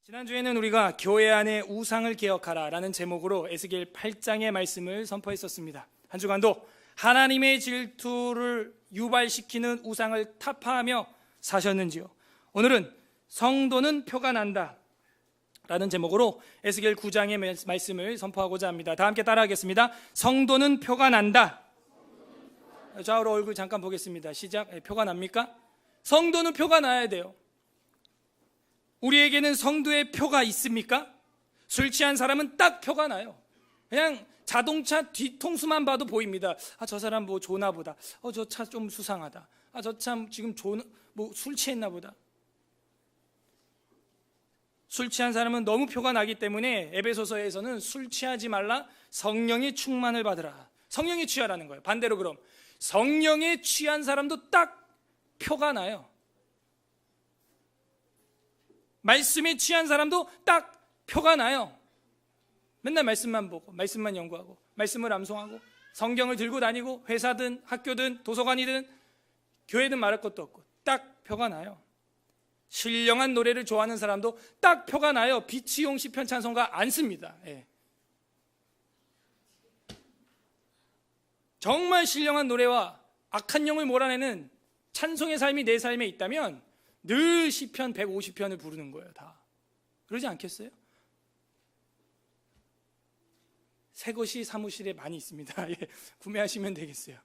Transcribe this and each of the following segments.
지난주에는 우리가 교회 안의 우상을 개혁하라 라는 제목으로 에스겔 8장의 말씀을 선포했었습니다. 한 주간도 하나님의 질투를 유발시키는 우상을 타파하며 사셨는지요? 오늘은 성도는 표가 난다 라는 제목으로 에스겔 9장의 말씀을 선포하고자 합니다. 다 함께 따라하겠습니다. 성도는 표가 난다. 좌우로 얼굴 잠깐 보겠습니다. 시작. 표가 납니까? 성도는 표가 나야 돼요. 우리에게는 성도의 표가 있습니까? 술 취한 사람은 딱 표가 나요. 그냥 자동차 뒤통수만 봐도 보입니다. 저 사람 뭐 조나 보다. 저 차 좀 수상하다. 저 참 지금 술 취했나 보다. 술 취한 사람은 너무 표가 나기 때문에 에베소서에서는 술 취하지 말라, 성령의 충만을 받으라. 성령에 취하라는 거예요. 반대로 그럼 성령에 취한 사람도 딱 표가 나요. 말씀에 취한 사람도 딱 표가 나요. 맨날 말씀만 보고 말씀만 연구하고 말씀을 암송하고 성경을 들고 다니고 회사든 학교든 도서관이든 교회든 말할 것도 없고 딱 표가 나요. 신령한 노래를 좋아하는 사람도 딱 표가 나요. 비치용 시편 찬송가 안 씁니다. 정말 신령한 노래와 악한 영을 몰아내는 찬송의 삶이 내 삶에 있다면 늘 시편 150편을 부르는 거예요. 다 그러지 않겠어요? 새 것이 사무실에 많이 있습니다. 구매하시면 되겠어요.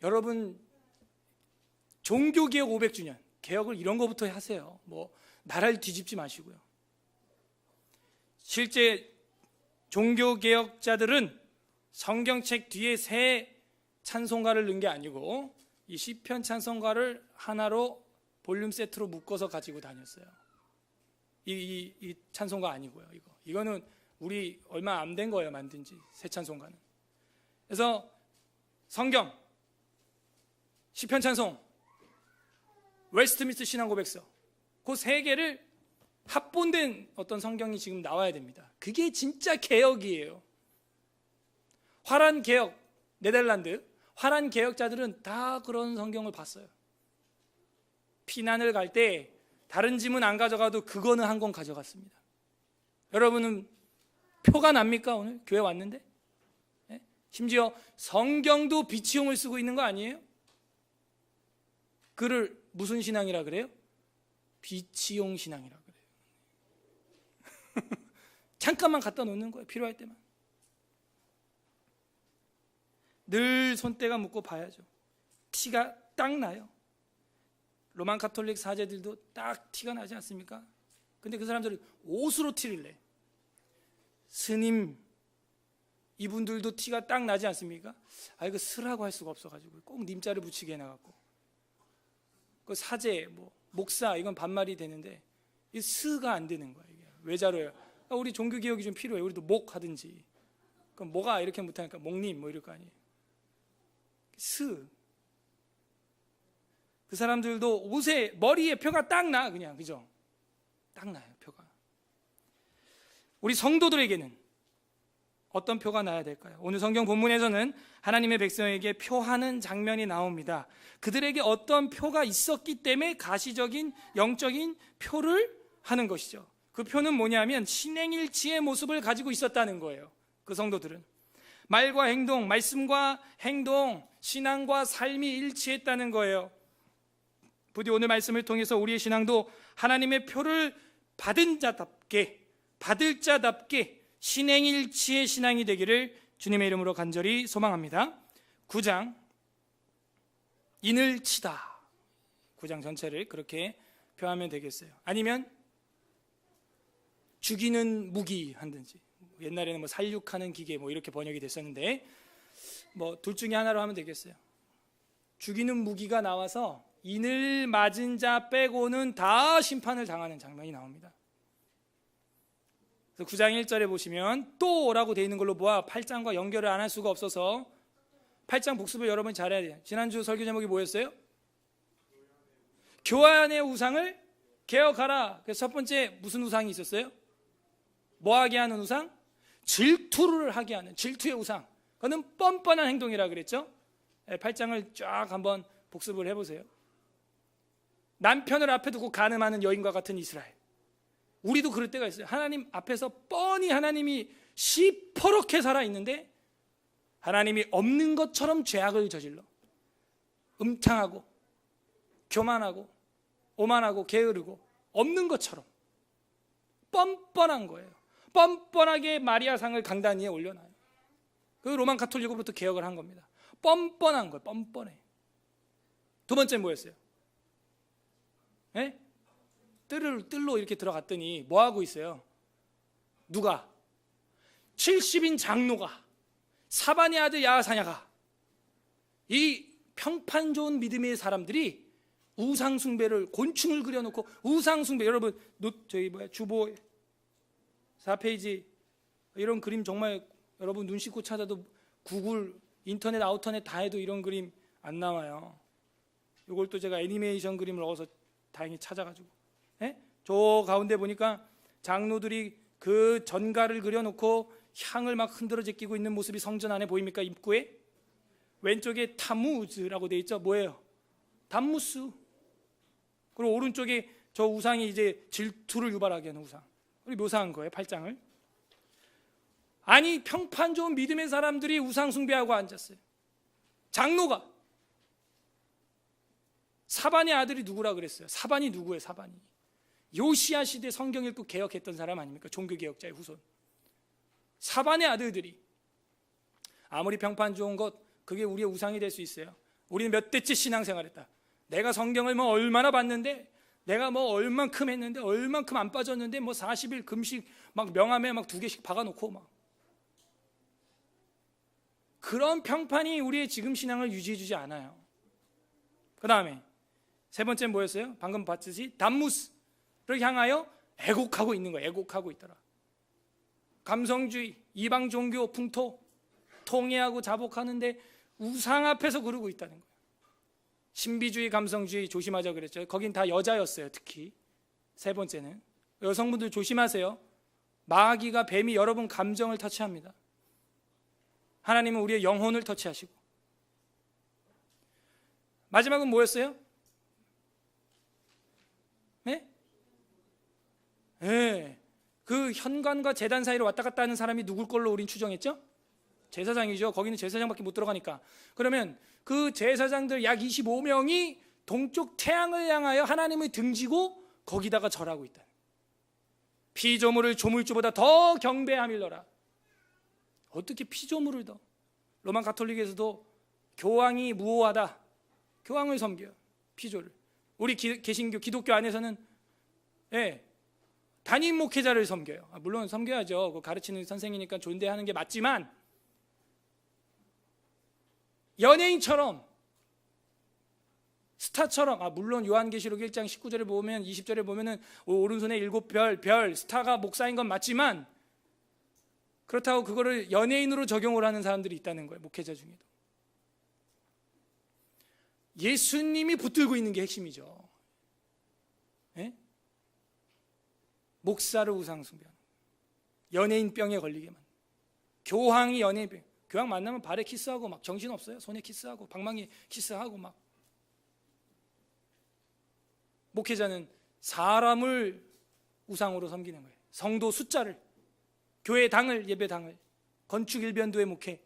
여러분 종교개혁 500주년 개혁을 이런 거부터 하세요. 뭐 나라를 뒤집지 마시고요. 실제 종교개혁자들은 성경책 뒤에 새 찬송가를 넣은 게 아니고 이 시편 찬송가를 하나로 볼륨 세트로 묶어서 가지고 다녔어요. 이 찬송가 아니고요. 이거는 우리 얼마 안 된 거예요. 만든 지 새 찬송가는. 그래서 성경, 시편 찬송, 웨스트민스터 신앙고백서 그 세 개를 합본된 어떤 성경이 지금 나와야 됩니다. 그게 진짜 개혁이에요. 화란 개혁, 네덜란드 화란 개혁자들은 다 그런 성경을 봤어요. 피난을 갈 때 다른 짐은 안 가져가도 그거는 한 권 가져갔습니다. 여러분은 표가 납니까? 오늘 교회 왔는데? 심지어 성경도 비치용을 쓰고 있는 거 아니에요? 그를 무슨 신앙이라 그래요? 비치용 신앙이라 그래요. 잠깐만 갖다 놓는 거예요. 필요할 때만. 늘 손때가 묻고 봐야죠. 티가 딱 나요. 로만 가톨릭 사제들도 딱 티가 나지 않습니까? 근데 그 사람들은 옷으로 티를 내. 스님 이분들도 티가 딱 나지 않습니까? 이거 스라고 할 수가 없어가지고 꼭 님자를 붙이게 해놔갖고 그 사제, 목사 이건 반말이 되는데 이 스가 안 되는 거야. 이게 외자로요. 우리 종교개혁이 좀 필요해. 우리도 목 하든지. 그럼 뭐가 이렇게 못하니까 목님 이럴 거 아니에요. 스. 그 사람들도 옷에 머리에 표가 딱 나. 그냥 그죠? 딱 나요. 표가. 우리 성도들에게는 어떤 표가 나야 될까요? 오늘 성경 본문에서는 하나님의 백성에게 표하는 장면이 나옵니다. 그들에게 어떤 표가 있었기 때문에 가시적인 영적인 표를 하는 것이죠. 그 표는 뭐냐면 신행일치의 모습을 가지고 있었다는 거예요. 그 성도들은 말과 행동, 말씀과 행동, 신앙과 삶이 일치했다는 거예요. 부디 오늘 말씀을 통해서 우리의 신앙도 하나님의 표를 받은 자답게, 받을 자답게 신행일치의 신앙이 되기를 주님의 이름으로 간절히 소망합니다. 9장 인을 치다. 9장 전체를 그렇게 표하면 되겠어요. 아니면 죽이는 무기 한든지, 옛날에는 살육하는 기계 이렇게 번역이 됐었는데 둘 중에 하나로 하면 되겠어요. 죽이는 무기가 나와서 인을 맞은 자 빼고는 다 심판을 당하는 장면이 나옵니다. 그래서 9장 1절에 보시면 또라고 되어 있는 걸로 보아 8장과 연결을 안 할 수가 없어서 8장 복습을 여러분 잘해야 돼요. 지난주 설교 제목이 뭐였어요? 교회 안의 우상을 개혁하라. 그래서 첫 번째 무슨 우상이 있었어요? 뭐하게 하는 우상? 질투를 하게 하는 질투의 우상. 그거는 뻔뻔한 행동이라 그랬죠. 8장을 쫙 한번 복습을 해보세요. 남편을 앞에 두고 간음하는 여인과 같은 이스라엘. 우리도 그럴 때가 있어요. 하나님 앞에서 뻔히 하나님이 시퍼렇게 살아있는데 하나님이 없는 것처럼 죄악을 저질러 음탕하고 교만하고 오만하고 게으르고 없는 것처럼 뻔뻔한 거예요. 뻔뻔하게 마리아상을 강단 위에 올려놔요. 그 로만 가톨릭으로부터 개혁을 한 겁니다. 뻔뻔한 거예요. 뻔뻔해. 두 번째 뭐였어요? 네? 뜰로 이렇게 들어갔더니 뭐 하고 있어요? 누가? 70인 장로가, 사반의 아들 야사냐가, 이 평판 좋은 믿음의 사람들이 우상숭배를, 곤충을 그려놓고 우상숭배, 여러분 주보 4페이지 이런 그림 정말 여러분 눈 씻고 찾아도 구글 인터넷 아우터넷 다 해도 이런 그림 안 나와요. 이걸 또 제가 애니메이션 그림을 넣어서 다행히 찾아가지고, 저 가운데 보니까 장로들이 그 전가를 그려놓고 향을 막 흔들어 제끼고 있는 모습이 성전 안에 보입니까? 입구에 왼쪽에 타무즈라고 돼 있죠. 뭐예요? 담무스. 그리고 오른쪽에 저 우상이 이제 질투를 유발하게 하는 우상, 그리고 묘사한 거예요. 8장을. 아니 평판 좋은 믿음의 사람들이 우상 숭배하고 앉았어요. 장로가. 사반의 아들이 누구라 그랬어요? 사반이 누구예요? 사반이 요시야 시대 성경 읽고 개혁했던 사람 아닙니까? 종교개혁자의 후손. 사반의 아들들이 아무리 평판 좋은 것, 그게 우리의 우상이 될 수 있어요. 우리는 몇 대째 신앙생활했다. 내가 성경을 뭐 얼마나 봤는데, 내가 뭐 얼만큼 했는데, 얼만큼 안 빠졌는데, 뭐 40일 금식 막 명함에 막 2개씩 박아놓고 막. 그런 평판이 우리의 지금 신앙을 유지해주지 않아요. 그 다음에 세 번째는 뭐였어요? 방금 봤듯이 담무스를 향하여 애곡하고 있는 거예요. 애곡하고 있더라. 감성주의, 이방 종교 풍토, 통회하고 자복하는데 우상 앞에서 그러고 있다는 거예요. 신비주의, 감성주의 조심하자 그랬죠. 거긴 다 여자였어요. 특히 세 번째는 여성분들 조심하세요. 마귀가, 뱀이 여러분 감정을 터치합니다. 하나님은 우리의 영혼을 터치하시고. 마지막은 뭐였어요? 네? 네. 그 현관과 제단 사이로 왔다 갔다 하는 사람이 누굴 걸로 우린 추정했죠? 제사장이죠. 거기는 제사장밖에 못 들어가니까. 그러면 그 제사장들 약 25명이 동쪽 태양을 향하여 하나님을 등지고 거기다가 절하고 있다. 피조물을 조물주보다 더 경배함일러라. 어떻게 피조물을 더? 로만 가톨릭에서도 교황이 무오하다. 교황을 섬겨요. 피조를. 우리 개신교, 기독교 안에서는 담임 목회자를 섬겨요. 물론 섬겨야죠. 가르치는 선생이니까 존대하는 게 맞지만, 연예인처럼, 스타처럼, 물론 요한계시록 1장 19절에 보면, 20절에 보면은 오른손에 7별 스타가 목사인 건 맞지만, 그렇다고 그거를 연예인으로 적용을 하는 사람들이 있다는 거예요. 목회자 중에도. 예수님이 붙들고 있는 게 핵심이죠. 목사를 우상숭배하는, 연예인병에 걸리게 만든, 교황이 연예인병. 교황 만나면 발에 키스하고 막 정신없어요. 손에 키스하고 방망이에 키스하고 막. 목회자는 사람을 우상으로 섬기는 거예요. 성도 숫자를, 교회 당을, 예배 당을, 건축 일변도의 목회.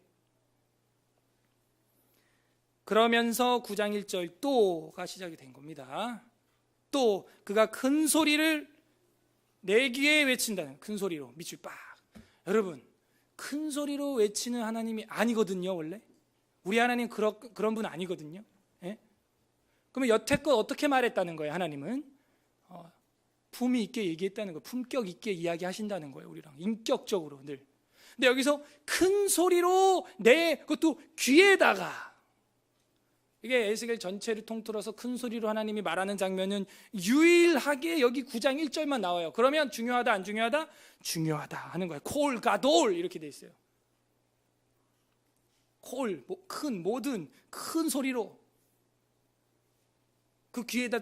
그러면서 9장 1절 또가 시작이 된 겁니다. 또 그가 큰 소리를 내 귀에 외친다는, 큰 소리로 밑줄 빡. 여러분, 큰 소리로 외치는 하나님이 아니거든요. 원래 우리 하나님 그런 분 아니거든요. 그러면 여태껏 어떻게 말했다는 거예요? 하나님은 품위 있게 얘기했다는 거예요. 품격 있게 이야기하신다는 거예요. 우리랑 인격적으로 늘. 근데 여기서 큰 소리로 내, 그것도 귀에다가, 이게 에스겔 전체를 통틀어서 큰 소리로 하나님이 말하는 장면은 유일하게 여기 9장 1절만 나와요. 그러면 중요하다 안 중요하다? 중요하다 하는 거예요. 콜 가돌 이렇게 돼 있어요. 콜, 큰, 모든 큰 소리로 그 귀에다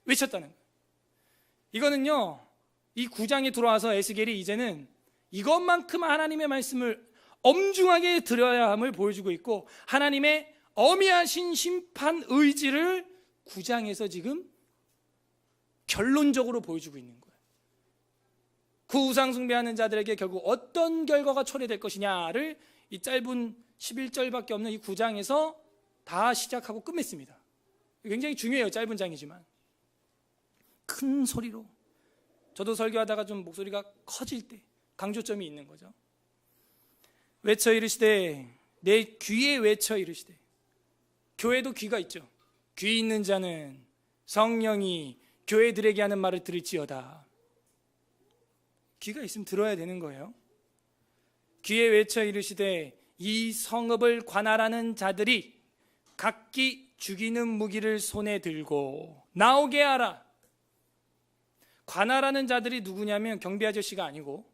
외쳤다는 거예요. 이거는요, 이 9장에 들어와서 에스겔이 이제는 이것만큼 하나님의 말씀을 엄중하게 들어야 함을 보여주고 있고, 하나님의 어미하신 심판 의지를 9장에서 지금 결론적으로 보여주고 있는 거예요. 그 우상 숭배하는 자들에게 결국 어떤 결과가 초래될 것이냐를 이 짧은 11절밖에 없는 이 9장에서 다 시작하고 끝맺습니다. 굉장히 중요해요. 짧은 장이지만 큰 소리로, 저도 설교하다가 좀 목소리가 커질 때 강조점이 있는 거죠. 외쳐 이르시되, 내 귀에 외쳐 이르시되. 교회도 귀가 있죠. 귀 있는 자는 성령이 교회들에게 하는 말을 들을지어다. 귀가 있으면 들어야 되는 거예요. 귀에 외쳐 이르시되, 이 성읍을 관할하는 자들이 각기 죽이는 무기를 손에 들고 나오게 하라. 관할하는 자들이 누구냐면 경비 아저씨가 아니고,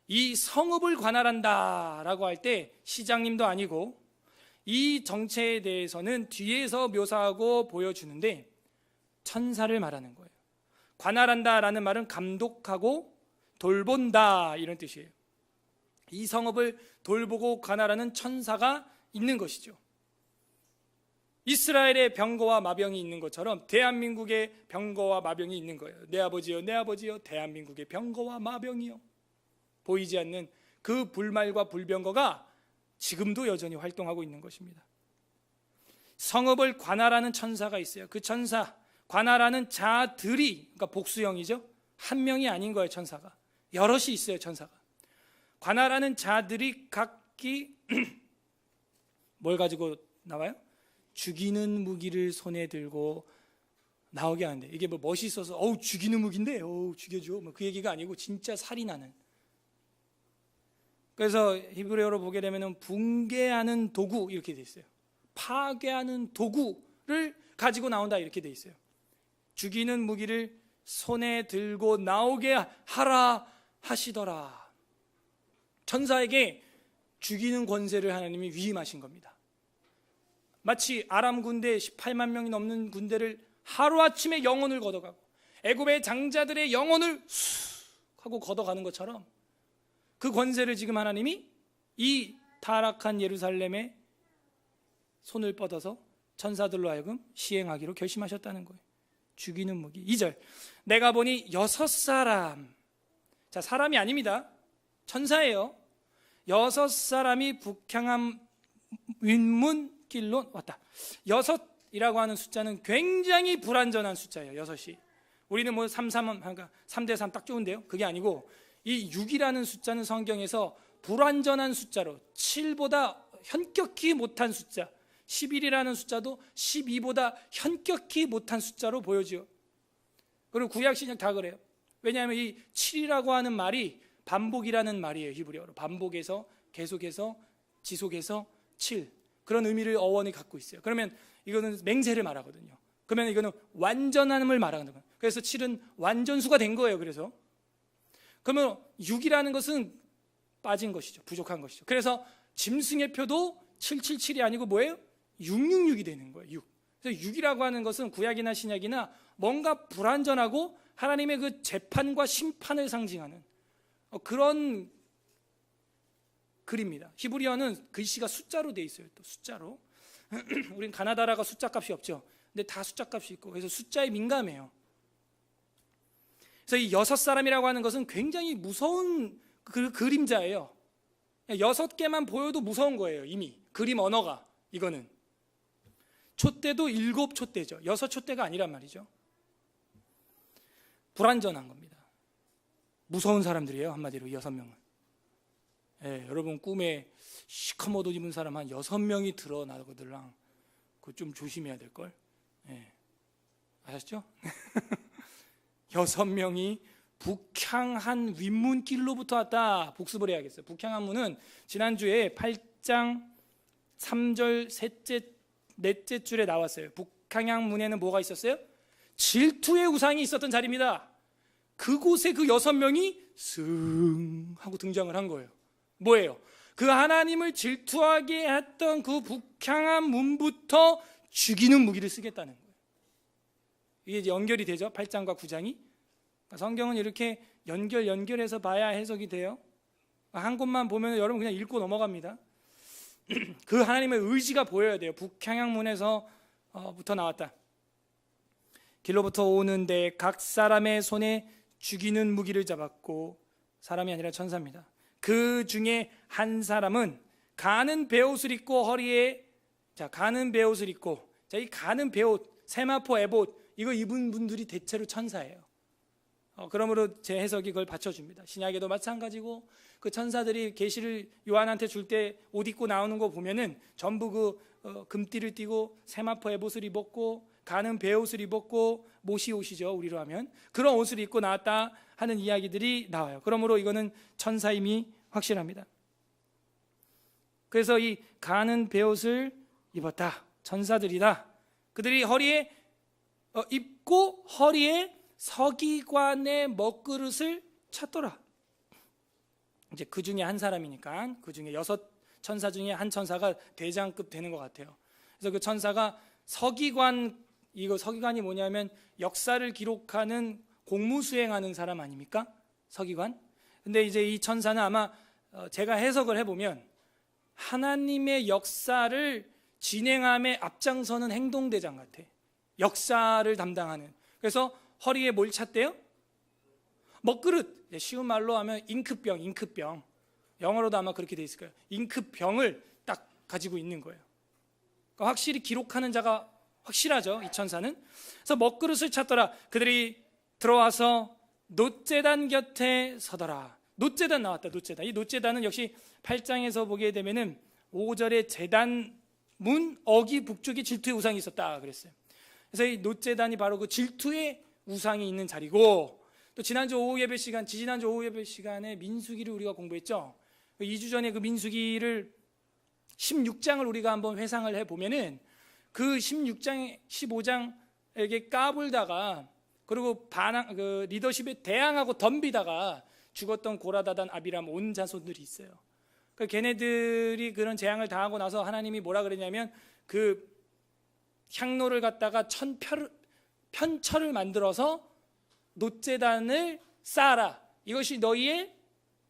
이 성읍을 관할한다 라고 할 때 시장님도 아니고, 이 정체에 대해서는 뒤에서 묘사하고 보여주는데 천사를 말하는 거예요. 관할한다 라는 말은 감독하고 돌본다 이런 뜻이에요. 이 성읍을 돌보고 관할하는 천사가 있는 것이죠. 이스라엘의 병거와 마병이 있는 것처럼 대한민국의 병거와 마병이 있는 거예요. 내 아버지여, 내 아버지여, 대한민국의 병거와 마병이요. 보이지 않는 그 불말과 불병거가 지금도 여전히 활동하고 있는 것입니다. 성읍을 관할하는 천사가 있어요. 그 천사, 관할하는 자들이, 그러니까 복수형이죠. 한 명이 아닌 거예요. 천사가 여럿이 있어요. 천사가 관할하는 자들이 각기 뭘 가지고 나와요? 죽이는 무기를 손에 들고 나오게 하는데, 이게 뭐 멋있어서 어우 죽이는 무기인데 어우 죽여줘 뭐 그 얘기가 아니고 진짜 살이 나는. 그래서 히브리어로 보게 되면 붕괴하는 도구 이렇게 돼 있어요. 파괴하는 도구를 가지고 나온다 이렇게 돼 있어요. 죽이는 무기를 손에 들고 나오게 하라 하시더라. 천사에게 죽이는 권세를 하나님이 위임하신 겁니다. 마치 아람 군대 18만 명이 넘는 군대를 하루아침에 영혼을 걷어가고 애굽의 장자들의 영혼을 쑥 하고 걷어가는 것처럼 그 권세를 지금 하나님이 이 타락한 예루살렘에 손을 뻗어서 천사들로 하여금 시행하기로 결심하셨다는 거예요. 죽이는 무기. 2절, 내가 보니 6사람, 자 사람이 아닙니다. 천사예요. 6사람이 북향한 윗문길로 왔다. 6이라고 하는 숫자는 굉장히 불완전한 숫자예요. 6이. 우리는 뭐 3, 그러니까 3대3 딱 좋은데요. 그게 아니고 이 6이라는 숫자는 성경에서 불완전한 숫자로 7보다 현격히 못한 숫자, 11이라는 숫자도 12보다 현격히 못한 숫자로 보여지요. 그리고 구약신약 다 그래요. 왜냐하면 이 7이라고 하는 말이 반복이라는 말이에요. 히브리어로 반복해서 계속해서 지속해서 7, 그런 의미를 어원이 갖고 있어요. 그러면 이거는 맹세를 말하거든요. 그러면 이거는 완전함을 말하는 거예요. 그래서 7은 완전수가 된 거예요. 그래서 그러면 6이라는 것은 빠진 것이죠. 부족한 것이죠. 그래서 짐승의 표도 777이 아니고 뭐예요? 666이 되는 거예요. 6. 그래서 6이라고 하는 것은 구약이나 신약이나 뭔가 불완전하고 하나님의 그 재판과 심판을 상징하는 그런 글입니다. 히브리어는 글씨가 숫자로 돼 있어요. 또 숫자로. 우린 가나다라가 숫자 값이 없죠. 근데 다 숫자 값이 있고, 그래서 숫자에 민감해요. 그래서 이 6사람이라고 하는 것은 굉장히 무서운 그림자예요. 6개만 보여도 무서운 거예요. 이미 그림 언어가. 이거는 촛대도 7촛대죠 6촛대가 아니란 말이죠. 불완전한 겁니다. 무서운 사람들이에요. 한마디로 6명은. 예, 여러분 꿈에 시커먼 옷 입은 사람 한 6명이 드러나거들랑 그거 좀 조심해야 될걸. 예, 아셨죠? 6명이 북향한 윗문길로부터 왔다. 복습을 해야겠어요. 북향한 문은 지난주에 8장 3절 넷째 줄에 나왔어요. 북향한 문에는 뭐가 있었어요? 질투의 우상이 있었던 자리입니다. 그곳에 그 6명이 승 하고 등장을 한 거예요. 뭐예요? 그 하나님을 질투하게 했던 그 북향한 문부터 죽이는 무기를 쓰겠다는 거예요. 이게 이제 연결이 되죠. 8장과 9장이. 성경은 이렇게 연결해서 봐야 해석이 돼요. 한 곳만 보면 여러분 그냥 읽고 넘어갑니다. 그 하나님의 의지가 보여야 돼요. 북향양문에서 부터 나왔다. 길로부터 오는데 각 사람의 손에 죽이는 무기를 잡았고 사람이 아니라 천사입니다. 그 중에 한 사람은 가는 베옷을 입고 가는 베옷을 입고, 이 가는 베옷, 세마포 에봇, 이거 입은 분들이 대체로 천사예요. 그러므로 제 해석이 그걸 받쳐줍니다. 신약에도 마찬가지고, 그 천사들이 계시를 요한한테 줄 때 옷 입고 나오는 거 보면은 전부 그 금띠를 띠고 세마포 에봇을 입었고 가는 베옷을 입었고, 모시 옷이죠, 우리로 하면 그런 옷을 입고 나왔다 하는 이야기들이 나와요. 그러므로 이거는 천사임이 확실합니다. 그래서 이 가는 베옷을 입었다, 천사들이다. 그들이 허리에 입고 허리에 서기관의 먹그릇을 찼더라. 이제 그 중에 한 사람이니까 그 중에 6 천사 중에 한 천사가 대장급 되는 것 같아요. 그래서 그 천사가 서기관이 뭐냐면 역사를 기록하는 공무 수행하는 사람 아닙니까? 서기관. 근데 이제 이 천사는 아마 제가 해석을 해보면 하나님의 역사를 진행함에 앞장서는 행동대장 같아. 역사를 담당하는. 그래서 허리에 뭘 찼대요? 먹그릇. 쉬운 말로 하면 잉크병. 영어로도 아마 그렇게 돼 있을 거예요. 잉크병을 딱 가지고 있는 거예요. 그러니까 확실히 기록하는 자가 확실하죠, 이 천사는. 그래서 먹그릇을 찼더라. 그들이 들어와서 놋제단 곁에 서더라. 놋제단 나왔다. 놋제단. 이 놋제단은 역시 8장에서 보게 되면은 5절에 제단 문 어기 북쪽에 질투의 우상이 있었다 그랬어요. 그래서 이 놋제단이 바로 그 질투의 우상이 있는 자리고, 또 지지난주 오후 예배 시간에 민수기를 우리가 공부했죠. 2주 전에 그 민수기를 16장을 우리가 한번 회상을 해보면은 그 16장, 15장에게 까불다가, 그리고 그 리더십에 대항하고 덤비다가 죽었던 고라다단, 아비람 온 자손들이 있어요. 그 걔네들이 그런 재앙을 당하고 나서 하나님이 뭐라 그랬냐면, 그 향로를 갖다가 편철을 만들어서 놋제단을 쌓아라, 이것이 너희의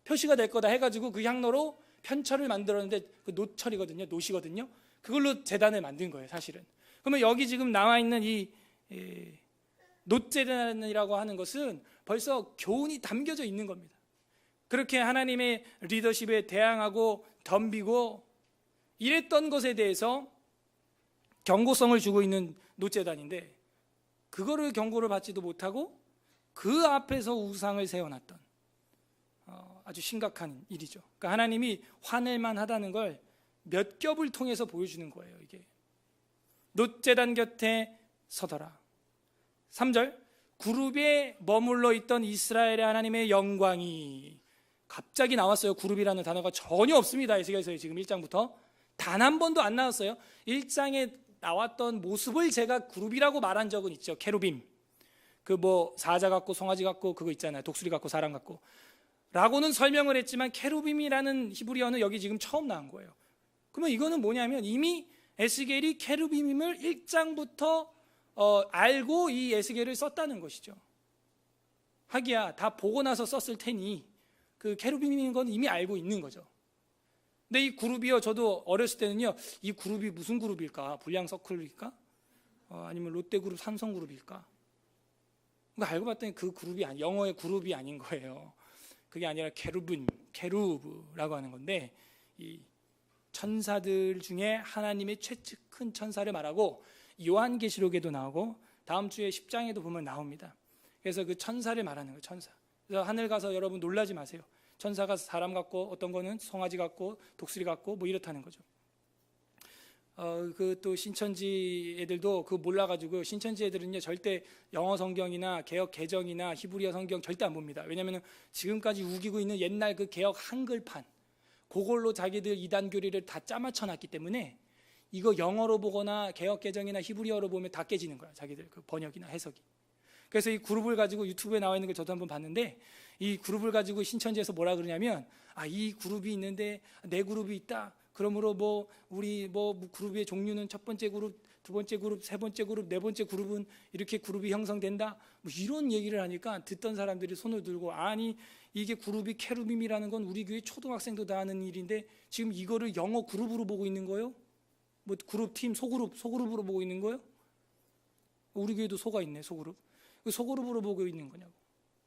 표시가 될 거다 해가지고 그 향로로 편철을 만들었는데, 그 놋이거든요. 그걸로 제단을 만든 거예요, 사실은. 그러면 여기 지금 나와 있는 이 놋제단이라고 하는 것은 벌써 교훈이 담겨져 있는 겁니다. 그렇게 하나님의 리더십에 대항하고 덤비고 이랬던 것에 대해서 경고성을 주고 있는 놋제단인데, 그거를 경고를 받지도 못하고 그 앞에서 우상을 세워놨던 아주 심각한 일이죠. 그러니까 하나님이 화낼만 하다는 걸 몇 겹을 통해서 보여주는 거예요. 이게 놋제단 곁에 서더라. 3절, 구룹에 머물러 있던 이스라엘의 하나님의 영광이, 갑자기 나왔어요. 구룹이라는 단어가 전혀 없습니다. 에스겔서에 지금 1장부터 단 한 번도 안 나왔어요. 1장에 나왔던 모습을 제가 그룹이라고 말한 적은 있죠. 케루빔, 그 뭐 사자 같고 송아지 같고 그거 있잖아요. 독수리 같고 사람 같고 라고는 설명을 했지만, 케루빔이라는 히브리어는 여기 지금 처음 나온 거예요. 그러면 이거는 뭐냐면 이미 에스겔이 케루빔임을 1장부터 알고 이 에스겔을 썼다는 것이죠. 하기야 다 보고 나서 썼을 테니 그 케루빔인 건 이미 알고 있는 거죠. 근데 이 그룹이요, 저도 어렸을 때는요, 이 그룹이 무슨 그룹일까? 불량서클일까? 아니면 롯데그룹, 삼성그룹일까? 그러니까 알고 봤더니 그 그룹이 영어의 그룹이 아닌 거예요. 그게 아니라 케루브라고 하는 건데, 이 천사들 중에 하나님의 최측근 천사를 말하고, 요한계시록에도 나오고 다음 주에 10장에도 보면 나옵니다. 그래서 그 천사를 말하는 거예요. 천사. 그래서 하늘 가서 여러분 놀라지 마세요. 천사가 사람 같고, 어떤 거는 송아지 같고 독수리 같고 뭐 이렇다는 거죠. 그 또 신천지 애들도 그거 몰라가지고, 신천지 애들은요 절대 영어 성경이나 개역 개정이나 히브리어 성경 절대 안 봅니다. 왜냐하면 지금까지 우기고 있는 옛날 그 개역 한글판, 그걸로 자기들 이단 교리를 다 짜맞춰놨기 때문에 이거 영어로 보거나 개역 개정이나 히브리어로 보면 다 깨지는 거야, 자기들 그 번역이나 해석이. 그래서 이 그룹을 가지고 유튜브에 나와 있는 걸 저도 한번 봤는데, 이 그룹을 가지고 신천지에서 뭐라 그러냐면, 이 그룹이 있는데 내 그룹이 있다, 그러므로 뭐 우리 뭐 그룹의 종류는 첫 번째 그룹, 두 번째 그룹, 세 번째 그룹, 네 번째 그룹은 이렇게 그룹이 형성된다, 뭐 이런 얘기를 하니까 듣던 사람들이 손을 들고, 아니 이게 그룹이 케루빔이라는 건 우리 교회 초등학생도 다 하는 일인데 지금 이거를 영어 그룹으로 보고 있는 거예요? 뭐 그룹 팀 소그룹으로 보고 있는 거예요? 우리 교회도 소가 있네, 소그룹. 그 소그룹으로 보고 있는 거냐고.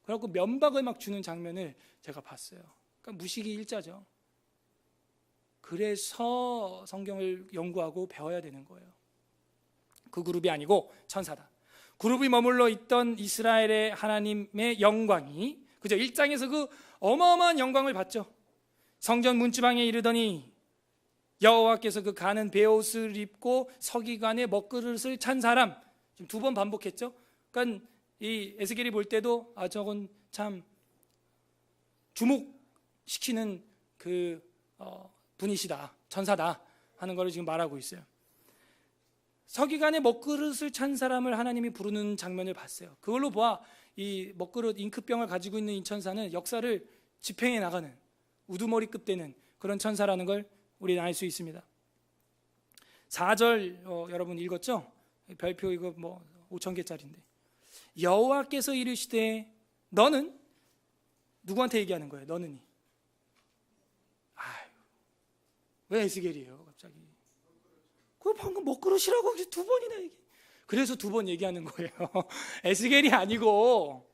그래갖고 면박을 막 주는 장면을 제가 봤어요. 그러니까 무식이 일자죠. 그래서 성경을 연구하고 배워야 되는 거예요. 그 그룹이 아니고 천사다. 그룹이 머물러 있던 이스라엘의 하나님의 영광이, 그죠? 1장에서 그 어마어마한 영광을 봤죠. 성전 문지방에 이르더니 여호와께서 그 가는 베옷을 입고 서기관의 먹그릇을 찬 사람, 지금 2번 반복했죠. 그러니까 이 에스겔이 볼 때도 저건 참 주목시키는 그 분이시다, 천사다 하는 걸 지금 말하고 있어요. 서기관의 먹그릇을 찬 사람을 하나님이 부르는 장면을 봤어요. 그걸로 보아 이 먹그릇 잉크병을 가지고 있는 이 천사는 역사를 집행해 나가는 우두머리급 되는 그런 천사라는 걸 우리는 알 수 있습니다. 4절 여러분 읽었죠? 별표 이거 뭐 5,000개짜리인데, 여호와께서 이르시되 너는, 누구한테 얘기하는 거예요? 너는이. 왜 에스겔이에요 갑자기? 그거 방금 먹그릇이라고 2번이나 얘기. 그래서 2번 얘기하는 거예요. 에스겔이 아니고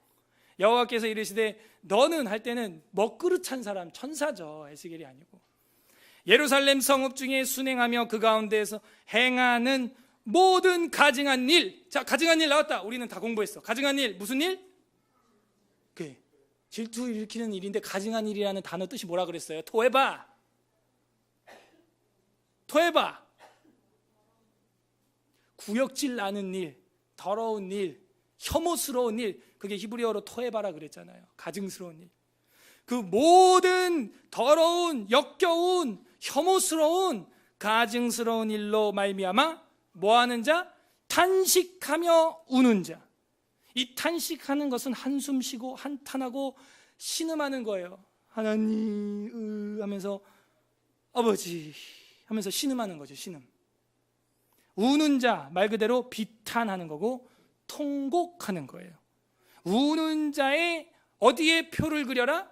여호와께서 이르시되 너는 할 때는 먹그릇 찬 사람, 천사죠. 에스겔이 아니고. 예루살렘 성읍 중에 순행하며 그 가운데에서 행하는 모든 가증한 일. 자, 가증한 일 나왔다. 우리는 다 공부했어. 가증한 일, 무슨 일? 질투 일으키는 일인데, 가증한 일이라는 단어 뜻이 뭐라 그랬어요? 토에바. 구역질 나는 일, 더러운 일, 혐오스러운 일, 그게 히브리어로 토에바라 그랬잖아요. 가증스러운 일. 그 모든 더러운, 역겨운, 혐오스러운, 가증스러운 일로 말미암아 뭐하는 자? 탄식하며 우는 자. 이 탄식하는 것은 한숨 쉬고 한탄하고 신음하는 거예요. 하나님 하면서 아버지 하면서 신음하는 거죠. 신음. 우는 자, 말 그대로 비탄하는 거고 통곡하는 거예요. 우는 자의 어디에 표를 그려라?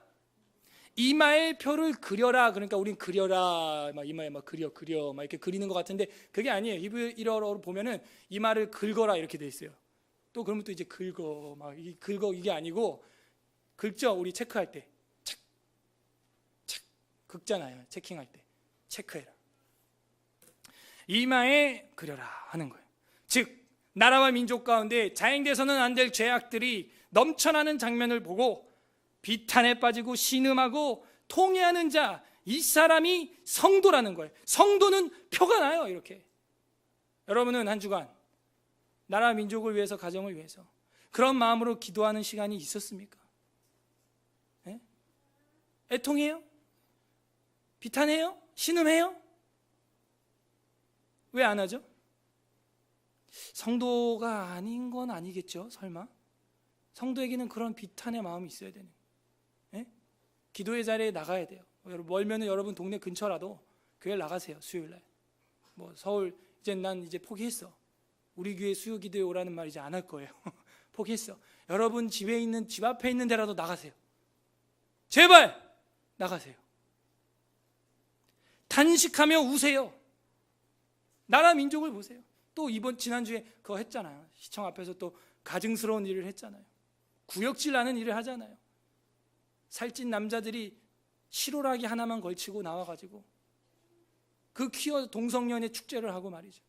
이마에 표를 그려라. 그러니까 우린 그려라, 막 이마에 막 그려 막 이렇게 그리는 것 같은데 그게 아니에요. 히브리어로 보면은 이마를 긁어라 이렇게 돼 있어요. 또 그러면 또 이제 긁어 막 긁어, 이게 아니고 긁죠. 우리 체크할 때 긁잖아요. 체킹할 때 체크해라. 이마에 그려라 하는 거예요. 즉 나라와 민족 가운데 자행돼서는 안 될 죄악들이 넘쳐나는 장면을 보고 비탄에 빠지고 신음하고 통회하는 자, 이 사람이 성도라는 거예요. 성도는 표가 나요. 이렇게 여러분은 한 주간 나라 민족을 위해서, 가정을 위해서 그런 마음으로 기도하는 시간이 있었습니까? 네? 애통해요? 비탄해요? 신음해요? 왜 안 하죠? 성도가 아닌 건 아니겠죠? 설마? 성도에게는 그런 비탄의 마음이 있어야 되는. 예? 기도의 자리에 나가야 돼요. 멀면은 여러분 동네 근처라도 교회 나가세요. 수요일날. 뭐 서울 이제 난 이제 포기했어. 우리 교회 수요 기도에 오라는 말 이제 안 할 거예요. 포기했어. 여러분 집에 있는, 집 앞에 있는 데라도 나가세요. 제발 나가세요. 탄식하며 우세요. 나라 민족을 보세요. 또 지난주에 그거 했잖아요. 시청 앞에서 또 가증스러운 일을 했잖아요. 구역질 나는 일을 하잖아요. 살찐 남자들이 실오라기 하나만 걸치고 나와가지고 그 퀴어 동성연애 축제를 하고 말이죠.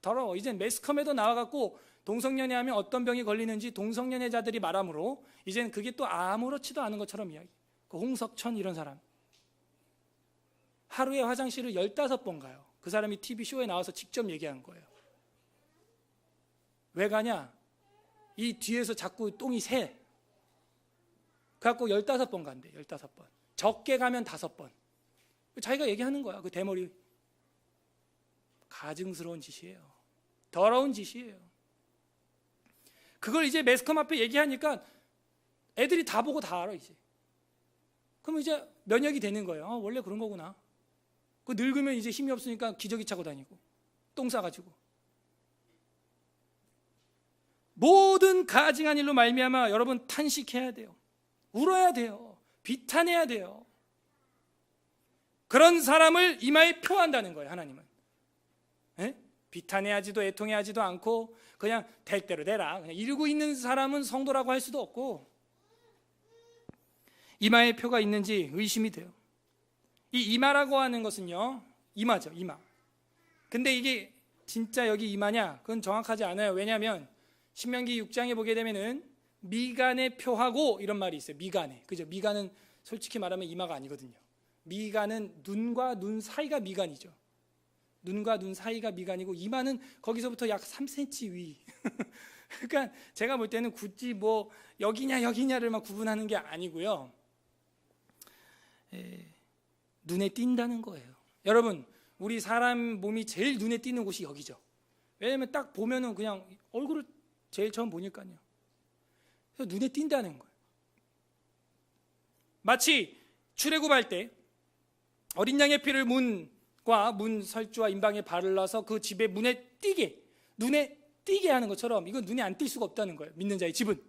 더러워. 이젠 매스컴에도 나와갖고 동성연애 하면 어떤 병이 걸리는지 동성연애자들이 말하므로 이젠 그게 또 아무렇지도 않은 것처럼 이야기. 그 홍석천 이런 사람 하루에 화장실을 15번 가요. 그 사람이 TV쇼에 나와서 직접 얘기한 거예요. 왜 가냐? 이 뒤에서 자꾸 똥이 새. 그래갖고 15번 간대. 15번. 적게 가면 5번. 자기가 얘기하는 거야. 그 대머리. 가증스러운 짓이에요. 더러운 짓이에요. 그걸 이제 매스컴 앞에 얘기하니까 애들이 다 보고 다 알아 이제. 그럼 이제 면역이 되는 거예요. 원래 그런 거구나. 그 늙으면 이제 힘이 없으니까 기저귀 차고 다니고 똥 싸가지고. 모든 가증한 일로 말미암아 여러분 탄식해야 돼요. 울어야 돼요. 비탄해야 돼요. 그런 사람을 이마에 표한다는 거예요. 하나님은. 에? 비탄해하지도 애통해하지도 않고 그냥 될 대로 되라 그냥 이러고 있는 사람은 성도라고 할 수도 없고, 이마에 표가 있는지 의심이 돼요. 이 이마라고 하는 것은요, 이마죠, 이마. 근데 이게 진짜 여기 이마냐? 그건 정확하지 않아요. 왜냐하면 신명기 6장에 보게 되면은 미간의 표하고 이런 말이 있어요. 미간에. 그죠? 미간은 솔직히 말하면 이마가 아니거든요. 미간은 눈과 눈 사이가 미간이죠. 눈과 눈 사이가 미간이고 이마는 거기서부터 약 3cm 위. 그러니까 제가 볼 때는 굳이 뭐 여기냐 여기냐를 막 구분하는 게 아니고요. 눈에 띈다는 거예요. 여러분, 우리 사람 몸이 제일 눈에 띄는 곳이 여기죠. 왜냐면 딱 보면은 그냥 얼굴을 제일 처음 보니까요. 그래서 눈에 띈다는 거예요. 마치 출애굽할 때 어린 양의 피를 문과 문 설주와 임방에 발라서 그 집의 눈에 띄게 하는 것처럼 이건 눈에 안 띌 수가 없다는 거예요. 믿는 자의 집은.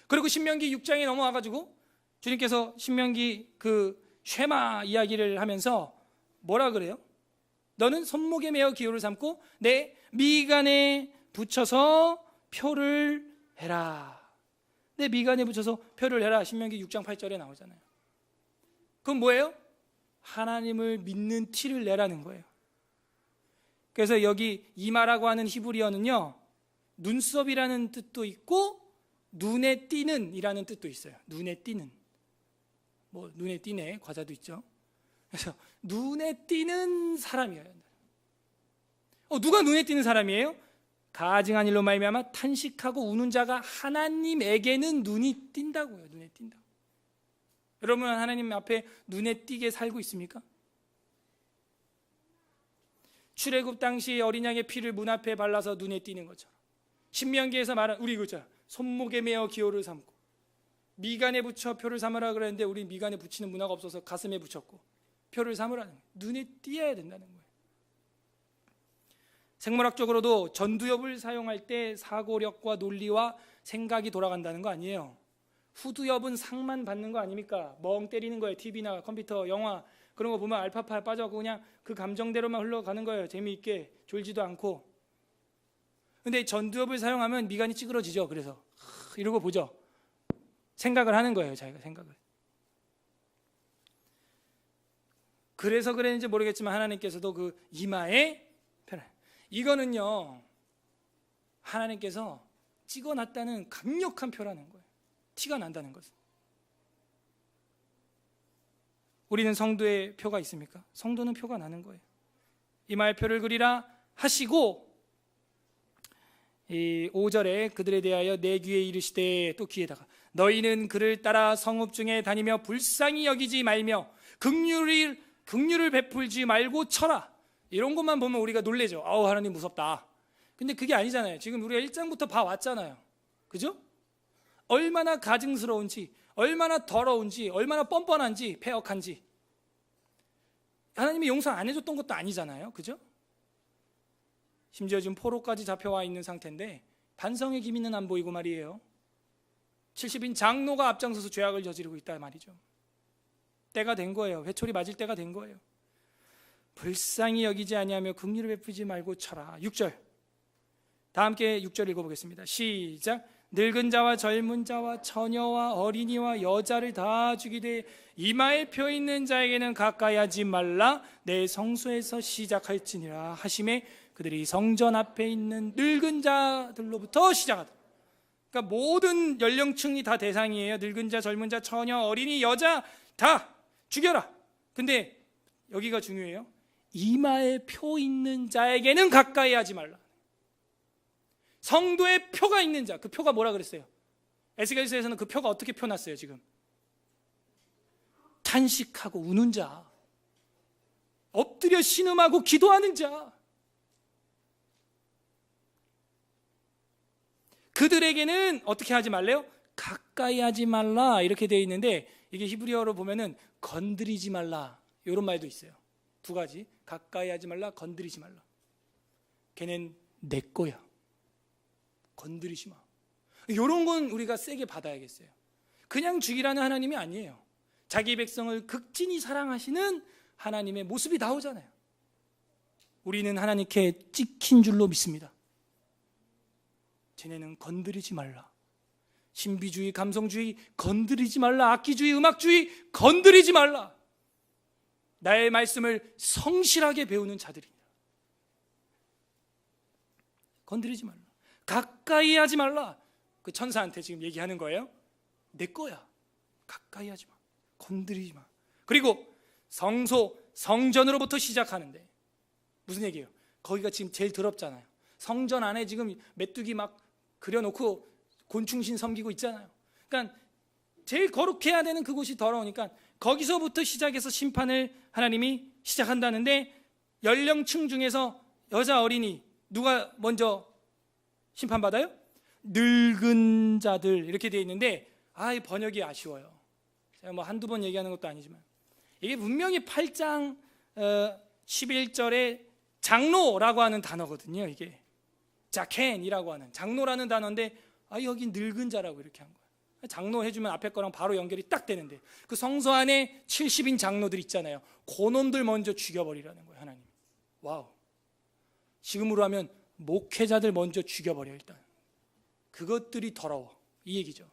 그리고 신명기 6장에 넘어와가지고 주님께서 신명기 그 쉐마 이야기를 하면서 뭐라 그래요? 너는 손목에 매어 기호를 삼고 내 미간에 붙여서 표를 해라. 내 미간에 붙여서 표를 해라. 신명기 6장 8절에 나오잖아요. 그건 뭐예요? 하나님을 믿는 티를 내라는 거예요. 그래서 여기 이마라고 하는 히브리어는요, 눈썹이라는 뜻도 있고 눈에 띄는 이라는 뜻도 있어요. 눈에 띄는. 뭐 눈에 띄네 과자도 있죠. 그래서 눈에 띄는 사람이에요. 누가 눈에 띄는 사람이에요? 가증한 일로 말미암아 탄식하고 우는 자가 하나님에게는 눈이 띈다고요. 눈에 띈다. 여러분, 하나님 앞에 눈에 띄게 살고 있습니까? 출애굽 당시 어린 양의 피를 문 앞에 발라서 눈에 띄는 것처럼 신명기에서 말한 우리 그죠? 손목에 매어 기호를 삼고 미간에 붙여 표를 삼으라 그랬는데 우리 미간에 붙이는 문화가 없어서 가슴에 붙였고 표를 삼으라는 거예요. 눈에 띄어야 된다는 거예요. 생물학적으로도 전두엽을 사용할 때 사고력과 논리와 생각이 돌아간다는 거 아니에요. 후두엽은 상만 받는 거 아닙니까? 멍 때리는 거예요. TV나 컴퓨터, 영화 그런 거 보면 알파파 빠져갖고 그냥 그 감정대로만 흘러가는 거예요. 재미있게 졸지도 않고. 근데 전두엽을 사용하면 미간이 찌그러지죠. 그래서 이러고 보죠. 생각을 하는 거예요. 자기가 생각을. 그래서 그랬는지 모르겠지만 하나님께서도 그 이마에 표를, 이거는요 하나님께서 찍어놨다는 강력한 표라는 거예요. 티가 난다는 것은. 우리는 성도의 표가 있습니까? 성도는 표가 나는 거예요. 이마에 표를 그리라 하시고 이 5절에 그들에 대하여 내 귀에 이르시되 또 귀에다가 너희는 그를 따라 성읍 중에 다니며 불쌍히 여기지 말며 긍휼을 베풀지 말고 쳐라. 이런 것만 보면 우리가 놀래죠. 아우 하나님 무섭다. 근데 그게 아니잖아요. 지금 우리가 1장부터 봐왔잖아요. 그죠? 얼마나 가증스러운지, 얼마나 더러운지, 얼마나 뻔뻔한지, 패역한지. 하나님이 용서 안 해줬던 것도 아니잖아요. 그죠? 심지어 지금 포로까지 잡혀와 있는 상태인데 반성의 기미는 안 보이고 말이에요. 70인 장로가 앞장서서 죄악을 저지르고 있다 말이죠. 때가 된 거예요. 회초리 맞을 때가 된 거예요. 불쌍히 여기지 아니하며 긍휼을 베푸지 말고 쳐라. 6절. 다 함께 6절 읽어보겠습니다. 시작. 늙은 자와 젊은 자와 처녀와 어린이와 여자를 다 죽이되 이마에 표 있는 자에게는 가까이 하지 말라. 내 성소에서 시작할지니라 하심에 그들이 성전 앞에 있는 늙은 자들로부터 시작하다. 그러니까 모든 연령층이 다 대상이에요. 늙은 자, 젊은 자, 처녀, 어린이, 여자 다 죽여라. 근데 여기가 중요해요. 이마에 표 있는 자에게는 가까이 하지 말라. 성도의 표가 있는 자, 그 표가 뭐라 그랬어요? 에스겔서에서는 그 표가 어떻게 표놨어요 지금? 탄식하고 우는 자, 엎드려 신음하고 기도하는 자, 그들에게는 어떻게 하지 말래요? 가까이 하지 말라 이렇게 되어 있는데 이게 히브리어로 보면은 건드리지 말라 이런 말도 있어요. 두 가지, 가까이 하지 말라, 건드리지 말라. 걔는 내 거야, 건드리지 마. 이런 건 우리가 세게 받아야겠어요. 그냥 죽이라는 하나님이 아니에요. 자기 백성을 극진히 사랑하시는 하나님의 모습이 나오잖아요. 우리는 하나님께 찍힌 줄로 믿습니다. 쟤네는 건드리지 말라. 신비주의, 감성주의 건드리지 말라. 악기주의, 음악주의 건드리지 말라. 나의 말씀을 성실하게 배우는 자들이다. 건드리지 말라. 가까이 하지 말라. 그 천사한테 지금 얘기하는 거예요. 내 거야. 가까이 하지 마. 건드리지 마. 그리고 성소, 성전으로부터 시작하는데 무슨 얘기예요? 거기가 지금 제일 더럽잖아요. 성전 안에 지금 메뚜기 막 그려놓고 곤충신 섬기고 있잖아요. 그러니까 제일 거룩해야 되는 그곳이 더러우니까 거기서부터 시작해서 심판을 하나님이 시작한다는데, 연령층 중에서 여자 어린이 누가 먼저 심판받아요? 늙은 자들 이렇게 되어 있는데, 이 번역이 아쉬워요. 제가 뭐 한두 번 얘기하는 것도 아니지만 이게 분명히 8장 11절에 장로라고 하는 단어거든요. 이게 자켄이라고 하는 장로라는 단어인데 여기 늙은 자라고 이렇게 한 거예요. 장로 해주면 앞에 거랑 바로 연결이 딱 되는데, 그 성소 안에 70인 장로들 있잖아요. 그놈들 먼저 죽여버리라는 거예요, 하나님. 와우. 지금으로 하면 목회자들 먼저 죽여버려. 일단 그것들이 더러워, 이 얘기죠.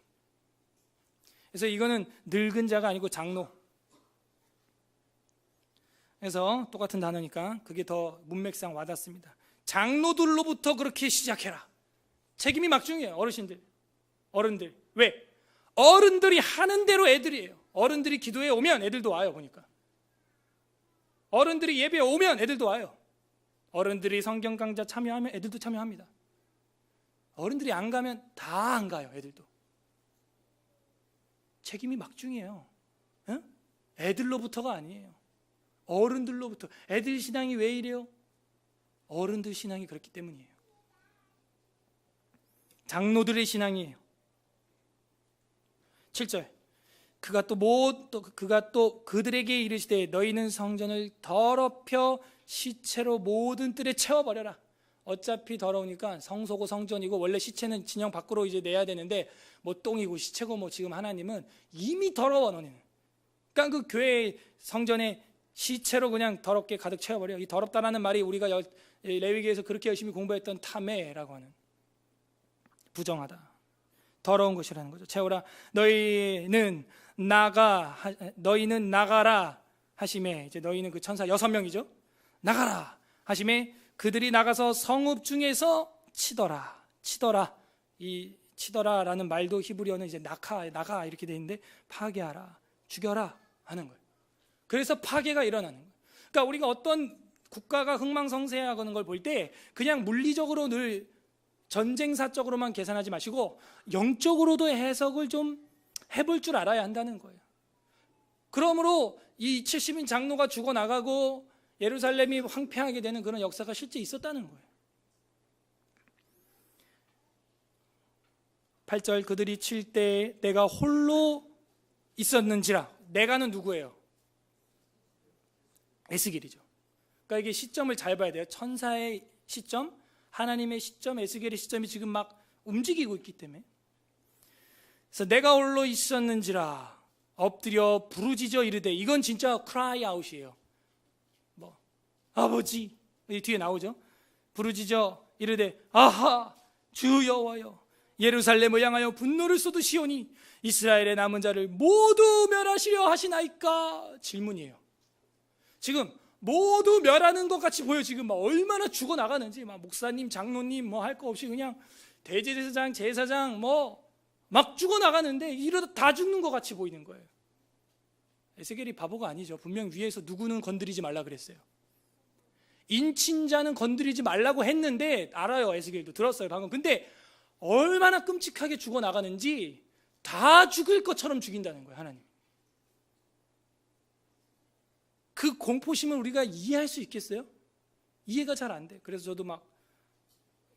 그래서 이거는 늙은 자가 아니고 장로. 그래서 똑같은 단어니까 그게 더 문맥상 와닿습니다. 장로들로부터 그렇게 시작해라. 책임이 막중이에요. 어른들. 왜? 어른들이 하는 대로 애들이에요. 어른들이 기도에 오면 애들도 와요. 보니까 어른들이 예배에 오면 애들도 와요. 어른들이 성경 강좌 참여하면 애들도 참여합니다. 어른들이 안 가면 다 안 가요. 애들도. 책임이 막중이에요. 응? 애들로부터가 아니에요. 어른들로부터. 애들 신앙이 왜 이래요? 어른들 신앙이 그렇기 때문이에요. 장로들의 신앙이에요. 7절. 그가 또 그들에게 이르시되 너희는 성전을 더럽혀 시체로 모든 뜰에 채워버려라. 어차피 더러우니까 성소고 성전이고, 원래 시체는 진영 밖으로 이제 내야 되는데 뭐 똥이고 시체고 뭐, 지금 하나님은 이미 더러워 너네는. 그러니까 그 교회 성전에 시체로 그냥 더럽게 가득 채워버려. 이 더럽다라는 말이 우리가 레위기에서 그렇게 열심히 공부했던 타메라고 하는, 부정하다, 더러운 것이라는 거죠. 채우라. 너희는 나가라 하심에, 이제 너희는 그 천사 6명이죠. 나가라 하심에 그들이 나가서 성읍 중에서 치더라. 이 치더라라는 말도 히브리어는 이제 나가 이렇게 돼 있는데, 파괴하라, 죽여라 하는 거예요. 그래서 파괴가 일어나는 거예요. 그러니까 우리가 어떤 국가가 흥망성쇠하는 걸 볼 때 그냥 물리적으로 늘 전쟁사적으로만 계산하지 마시고 영적으로도 해석을 좀 해볼 줄 알아야 한다는 거예요. 그러므로 이 70인 장로가 죽어나가고 예루살렘이 황폐하게 되는 그런 역사가 실제 있었다는 거예요. 8절. 그들이 칠 때 내가 홀로 있었는지라. 내가는 누구예요? 에스겔이죠. 그러니까 이게 시점을 잘 봐야 돼요. 천사의 시점, 하나님의 시점, 에스겔의 시점이 지금 막 움직이고 있기 때문에. 그래서 내가 홀로 있었는지라 엎드려 부르짖어 이르되, 이건 진짜 cry out이에요. 뭐 아버지, 뒤에 나오죠. 부르짖어 이르되 아하 주 여호와여, 예루살렘을 향하여 분노를 쏟으시오니 이스라엘의 남은 자를 모두 멸하시려 하시나이까. 질문이에요. 지금 모두 멸하는 것 같이 보여. 지금 막 얼마나 죽어나가는지, 막 목사님, 장로님 뭐 할 거 없이 그냥 대제사장, 제사장 뭐 막 죽어나가는데 이러다 다 죽는 것 같이 보이는 거예요. 에스겔이 바보가 아니죠. 분명 위에서 누구는 건드리지 말라 그랬어요. 인친자는 건드리지 말라고 했는데, 알아요. 에스겔도 들었어요 방금. 근데 얼마나 끔찍하게 죽어나가는지 다 죽을 것처럼 죽인다는 거예요, 하나님. 그 공포심을 우리가 이해할 수 있겠어요? 이해가 잘 안 돼. 그래서 저도 막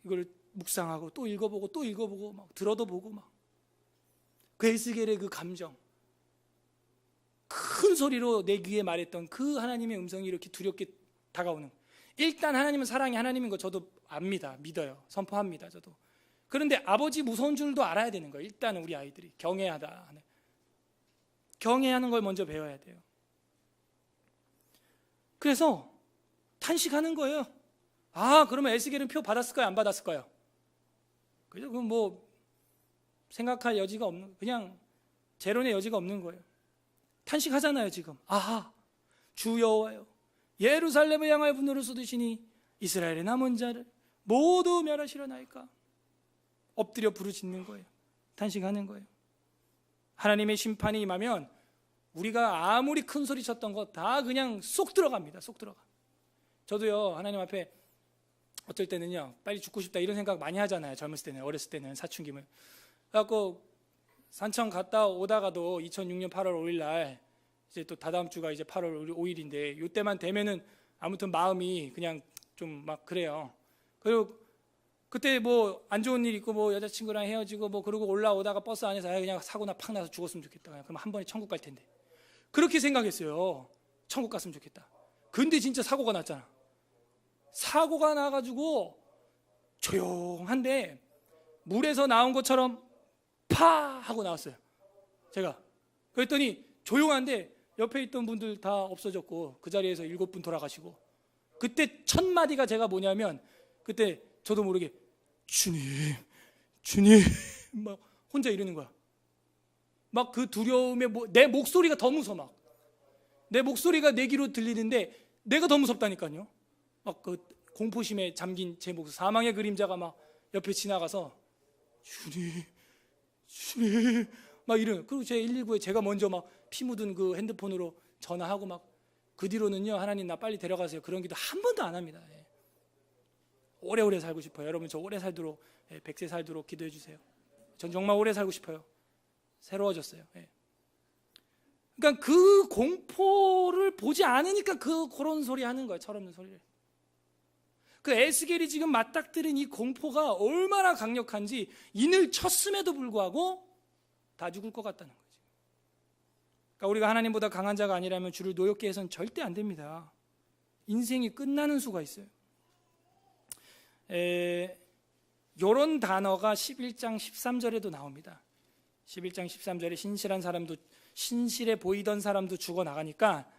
이걸 묵상하고 또 읽어보고 막 들어도 보고, 막 그 에스겔의 그 감정, 큰 소리로 내 귀에 말했던 그 하나님의 음성이 이렇게 두렵게 다가오는. 일단 하나님은 사랑이 하나님인 거 저도 압니다. 믿어요. 선포합니다. 저도. 그런데 아버지 무서운 줄도 알아야 되는 거예요. 일단은 우리 아이들이 경외하다, 경외하는 걸 먼저 배워야 돼요. 그래서 탄식하는 거예요. 그러면 에스겔은 표 받았을까요? 안 받았을까요? 그죠? 그럼 뭐 생각할 여지가 없는, 그냥 재론의 여지가 없는 거예요. 탄식하잖아요 지금. 아하, 주 여호와여, 예루살렘을 향하여 분노를 쏟으시니 이스라엘의 남은 자를 모두 멸하시려나이까. 엎드려 부르짖는 거예요. 탄식하는 거예요. 하나님의 심판이 임하면 우리가 아무리 큰 소리 쳤던 거 다 그냥 쏙 들어갑니다. 쏙 들어가. 저도요, 하나님 앞에 어떨 때는요, 빨리 죽고 싶다 이런 생각 많이 하잖아요. 젊었을 때는, 어렸을 때는, 사춘기면. 그래갖고 산청 갔다 오다가도 2006년 8월 5일 날, 이제 또 다다음 주가 이제 8월 5일인데 요때만 되면은 아무튼 마음이 그냥 좀 막 그래요. 그리고 그때 뭐 안 좋은 일 있고 뭐 여자친구랑 헤어지고 뭐 그러고 올라오다가 버스 안에서 그냥 사고나 팍 나서 죽었으면 좋겠다. 그럼 한 번에 천국 갈 텐데. 그렇게 생각했어요. 천국 갔으면 좋겠다. 근데 진짜 사고가 났잖아. 사고가 나가지고 조용한데 물에서 나온 것처럼 파 하고 나왔어요. 제가 그랬더니 조용한데 옆에 있던 분들 다 없어졌고 그 자리에서 7분 돌아가시고, 그때 첫 마디가 제가 뭐냐면, 그때 저도 모르게 주님 주님 막 혼자 이러는 거야. 막 그 두려움에 내 목소리가 더 무서워. 막 내 목소리가 내 귀로 들리는데 내가 더 무섭다니까요. 막 그 공포심에 잠긴 제 목소리, 사망의 그림자가 막 옆에 지나가서 주님 막 이런. 그리고 제 119에 제가 먼저 막 피 묻은 그 핸드폰으로 전화하고 막, 그 뒤로는요, 하나님 나 빨리 데려가세요 그런 기도 한 번도 안 합니다. 오래오래 살고 싶어요. 여러분 저 오래 살도록, 100세 살도록 기도해 주세요. 전 정말 오래 살고 싶어요. 새로워졌어요. 그러니까 그 공포를 보지 않으니까 그런 소리 하는 거예요. 철없는 소리를. 그 에스겔이 지금 맞닥뜨린 이 공포가 얼마나 강력한지, 인을 쳤음에도 불구하고 다 죽을 것 같다는 거죠. 그러니까 우리가 하나님보다 강한 자가 아니라면 주를 노엽게 해서는 절대 안 됩니다. 인생이 끝나는 수가 있어요. 이런 단어가 11장 13절에도 나옵니다. 11장 13절에 신실한 사람도, 신실해 보이던 사람도 죽어나가니까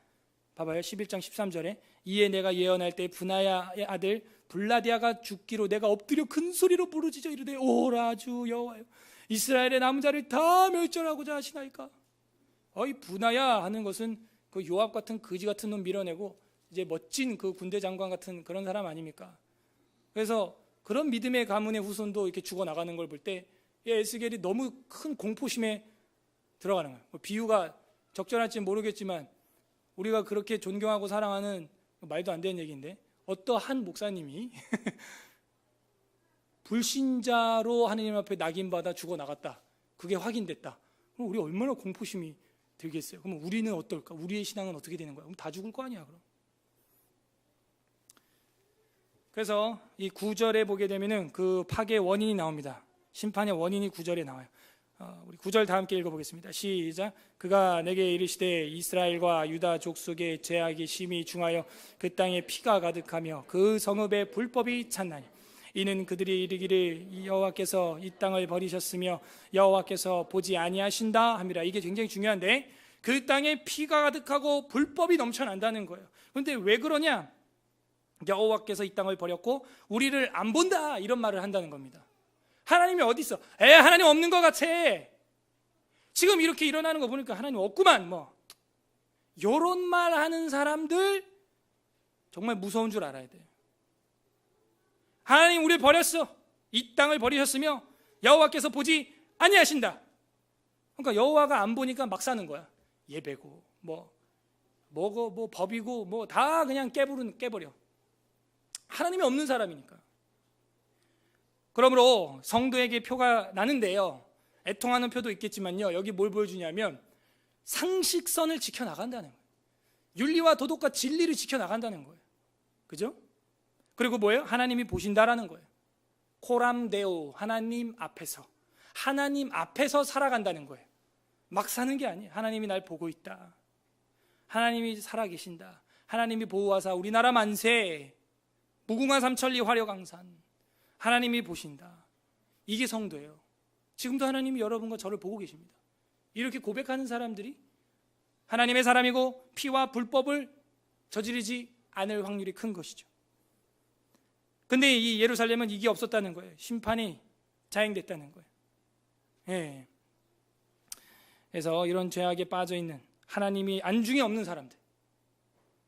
봐봐요. 11장 13절에 이에 내가 예언할 때 브나야의 아들 블라디아가 죽기로 내가 엎드려 큰 소리로 부르짖어 이르되 오라 주 여호와여, 이스라엘의 남은 자를 다 멸절하고자 하시나이까. 이 브나야 하는 것은 그 요압 같은 거지 같은 놈 밀어내고 이제 멋진 그 군대 장관 같은 그런 사람 아닙니까? 그래서 그런 믿음의 가문의 후손도 이렇게 죽어나가는 걸 볼 때 에스겔이 너무 큰 공포심에 들어가는 거예요. 비유가 적절할지는 모르겠지만 우리가 그렇게 존경하고 사랑하는, 말도 안 되는 얘기인데, 어떠한 목사님이 불신자로 하느님 앞에 낙인받아 죽어나갔다. 그게 확인됐다. 그럼 우리 얼마나 공포심이 들겠어요. 그럼 우리는 어떨까? 우리의 신앙은 어떻게 되는 거야? 그럼 다 죽을 거 아니야. 그럼. 그래서 이 9절에 보게 되면은 그 파괴의 원인이 나옵니다. 심판의 원인이 9절에 나와요. 우리 9절 다 함께 읽어보겠습니다. 시작. 그가 내게 이르시되 이스라엘과 유다 족속의 죄악이 심히 중하여 그 땅에 피가 가득하며 그 성읍에 불법이 찼나니 이는 그들이 이르기를 여호와께서 이 땅을 버리셨으며 여호와께서 보지 아니하신다 함이라. 이게 굉장히 중요한데, 그 땅에 피가 가득하고 불법이 넘쳐난다는 거예요. 그런데 왜 그러냐? 여호와께서 이 땅을 버렸고 우리를 안 본다, 이런 말을 한다는 겁니다. 하나님이 어디 있어? 하나님 없는 것 같아. 지금 이렇게 일어나는 거 보니까 하나님 없구만. 뭐 요런 말 하는 사람들 정말 무서운 줄 알아야 돼요. 하나님 우리를 버렸어. 이 땅을 버리셨으며 여호와께서 보지 아니하신다. 그러니까 여호와가 안 보니까 막 사는 거야. 예배고 뭐 법이고 뭐 다 그냥 깨버려. 하나님이 없는 사람이니까. 그러므로 성도에게 표가 나는데요, 애통하는 표도 있겠지만요, 여기 뭘 보여주냐면 상식선을 지켜나간다는 거예요. 윤리와 도덕과 진리를 지켜나간다는 거예요. 그죠? 그리고 뭐예요? 하나님이 보신다라는 거예요. 코람데오, 하나님 앞에서 살아간다는 거예요. 막 사는 게 아니에요. 하나님이 날 보고 있다. 하나님이 살아계신다. 하나님이 보호하사 우리나라 만세, 무궁화 삼천리 화려강산, 하나님이 보신다. 이게 성도예요. 지금도 하나님이 여러분과 저를 보고 계십니다. 이렇게 고백하는 사람들이 하나님의 사람이고 피와 불법을 저지르지 않을 확률이 큰 것이죠. 근데 이 예루살렘은 이게 없었다는 거예요. 심판이 자행됐다는 거예요. 예. 그래서 이런 죄악에 빠져 있는 하나님이 안중에 없는 사람들,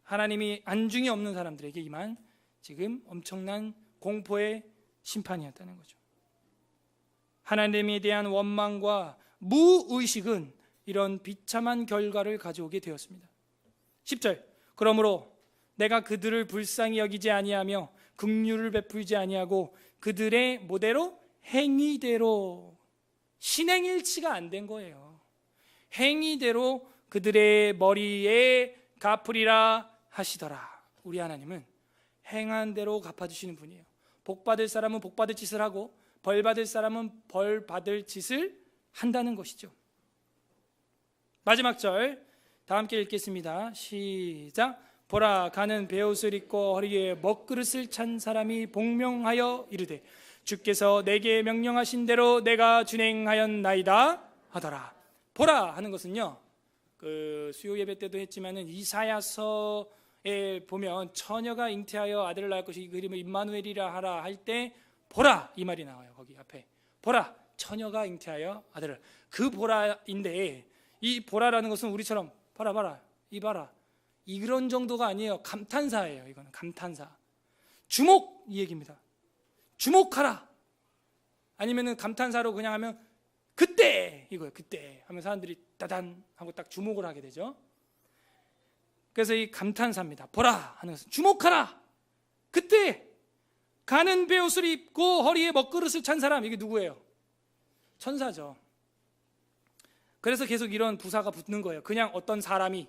하나님이 안중에 없는 사람들에게 임한 지금 엄청난 공포의 심판이었다는 거죠. 하나님에 대한 원망과 무의식은 이런 비참한 결과를 가져오게 되었습니다. 10절, 그러므로 내가 그들을 불쌍히 여기지 아니하며 긍휼을 베풀지 아니하고 그들의 뭐대로? 행위대로, 신행일치가 안 된 거예요. 행위대로 그들의 머리에 갚으리라 하시더라. 우리 하나님은 행한 대로 갚아주시는 분이에요. 복받을 사람은 복받을 짓을 하고 벌받을 사람은 벌받을 짓을 한다는 것이죠. 마지막 절 다 함께 읽겠습니다. 시작. 보라, 가는 베옷을 입고 허리에 먹그릇을 찬 사람이 복명하여 이르되 주께서 내게 명령하신 대로 내가 준행하였나이다 하더라. 보라 하는 것은요, 그 수요 예배 때도 했지만은 이사야서에 보면 처녀가 잉태하여 아들을 낳을 것이 그 이름을 임마누엘이라 하라 할 때 보라 이 말이 나와요. 거기 앞에 보라, 처녀가 잉태하여 아들을, 그 보라인데 이 보라라는 것은 우리처럼 봐라 봐라 이 봐라 이런 정도가 아니에요. 감탄사예요. 이거는 감탄사. 주목, 이 얘기입니다. 주목하라. 아니면은 감탄사로 그냥 하면 그때 이거예요. 그때 하면 사람들이 따단 하고 딱 주목을 하게 되죠. 그래서 이 감탄사입니다. 보라 하는 것은 주목하라. 그때 가는 베옷을 입고 허리에 먹그릇을 찬 사람, 이게 누구예요? 천사죠. 그래서 계속 이런 부사가 붙는 거예요. 그냥 어떤 사람이,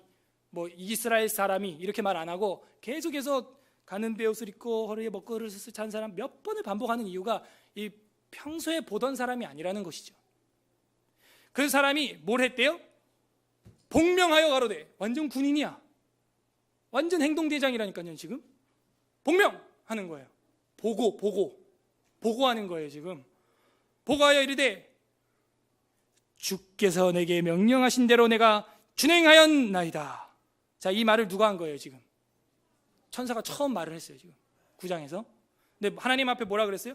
뭐 이스라엘 사람이 이렇게 말 안 하고 계속해서 가는 베옷을 입고 허리에 먹그릇을 찬 사람 몇 번을 반복하는 이유가 이 평소에 보던 사람이 아니라는 것이죠. 그 사람이 뭘 했대요? 복명하여 가로되, 완전 군인이야. 완전 행동대장이라니까요. 지금 복명하는 거예요. 보고하는 거예요. 지금 보고하여 이르되 주께서 내게 명령하신 대로 내가 준행하였나이다. 자, 이 말을 누가 한 거예요? 지금 천사가 처음 말을 했어요. 지금 9장에서. 근데 하나님 앞에 뭐라 그랬어요?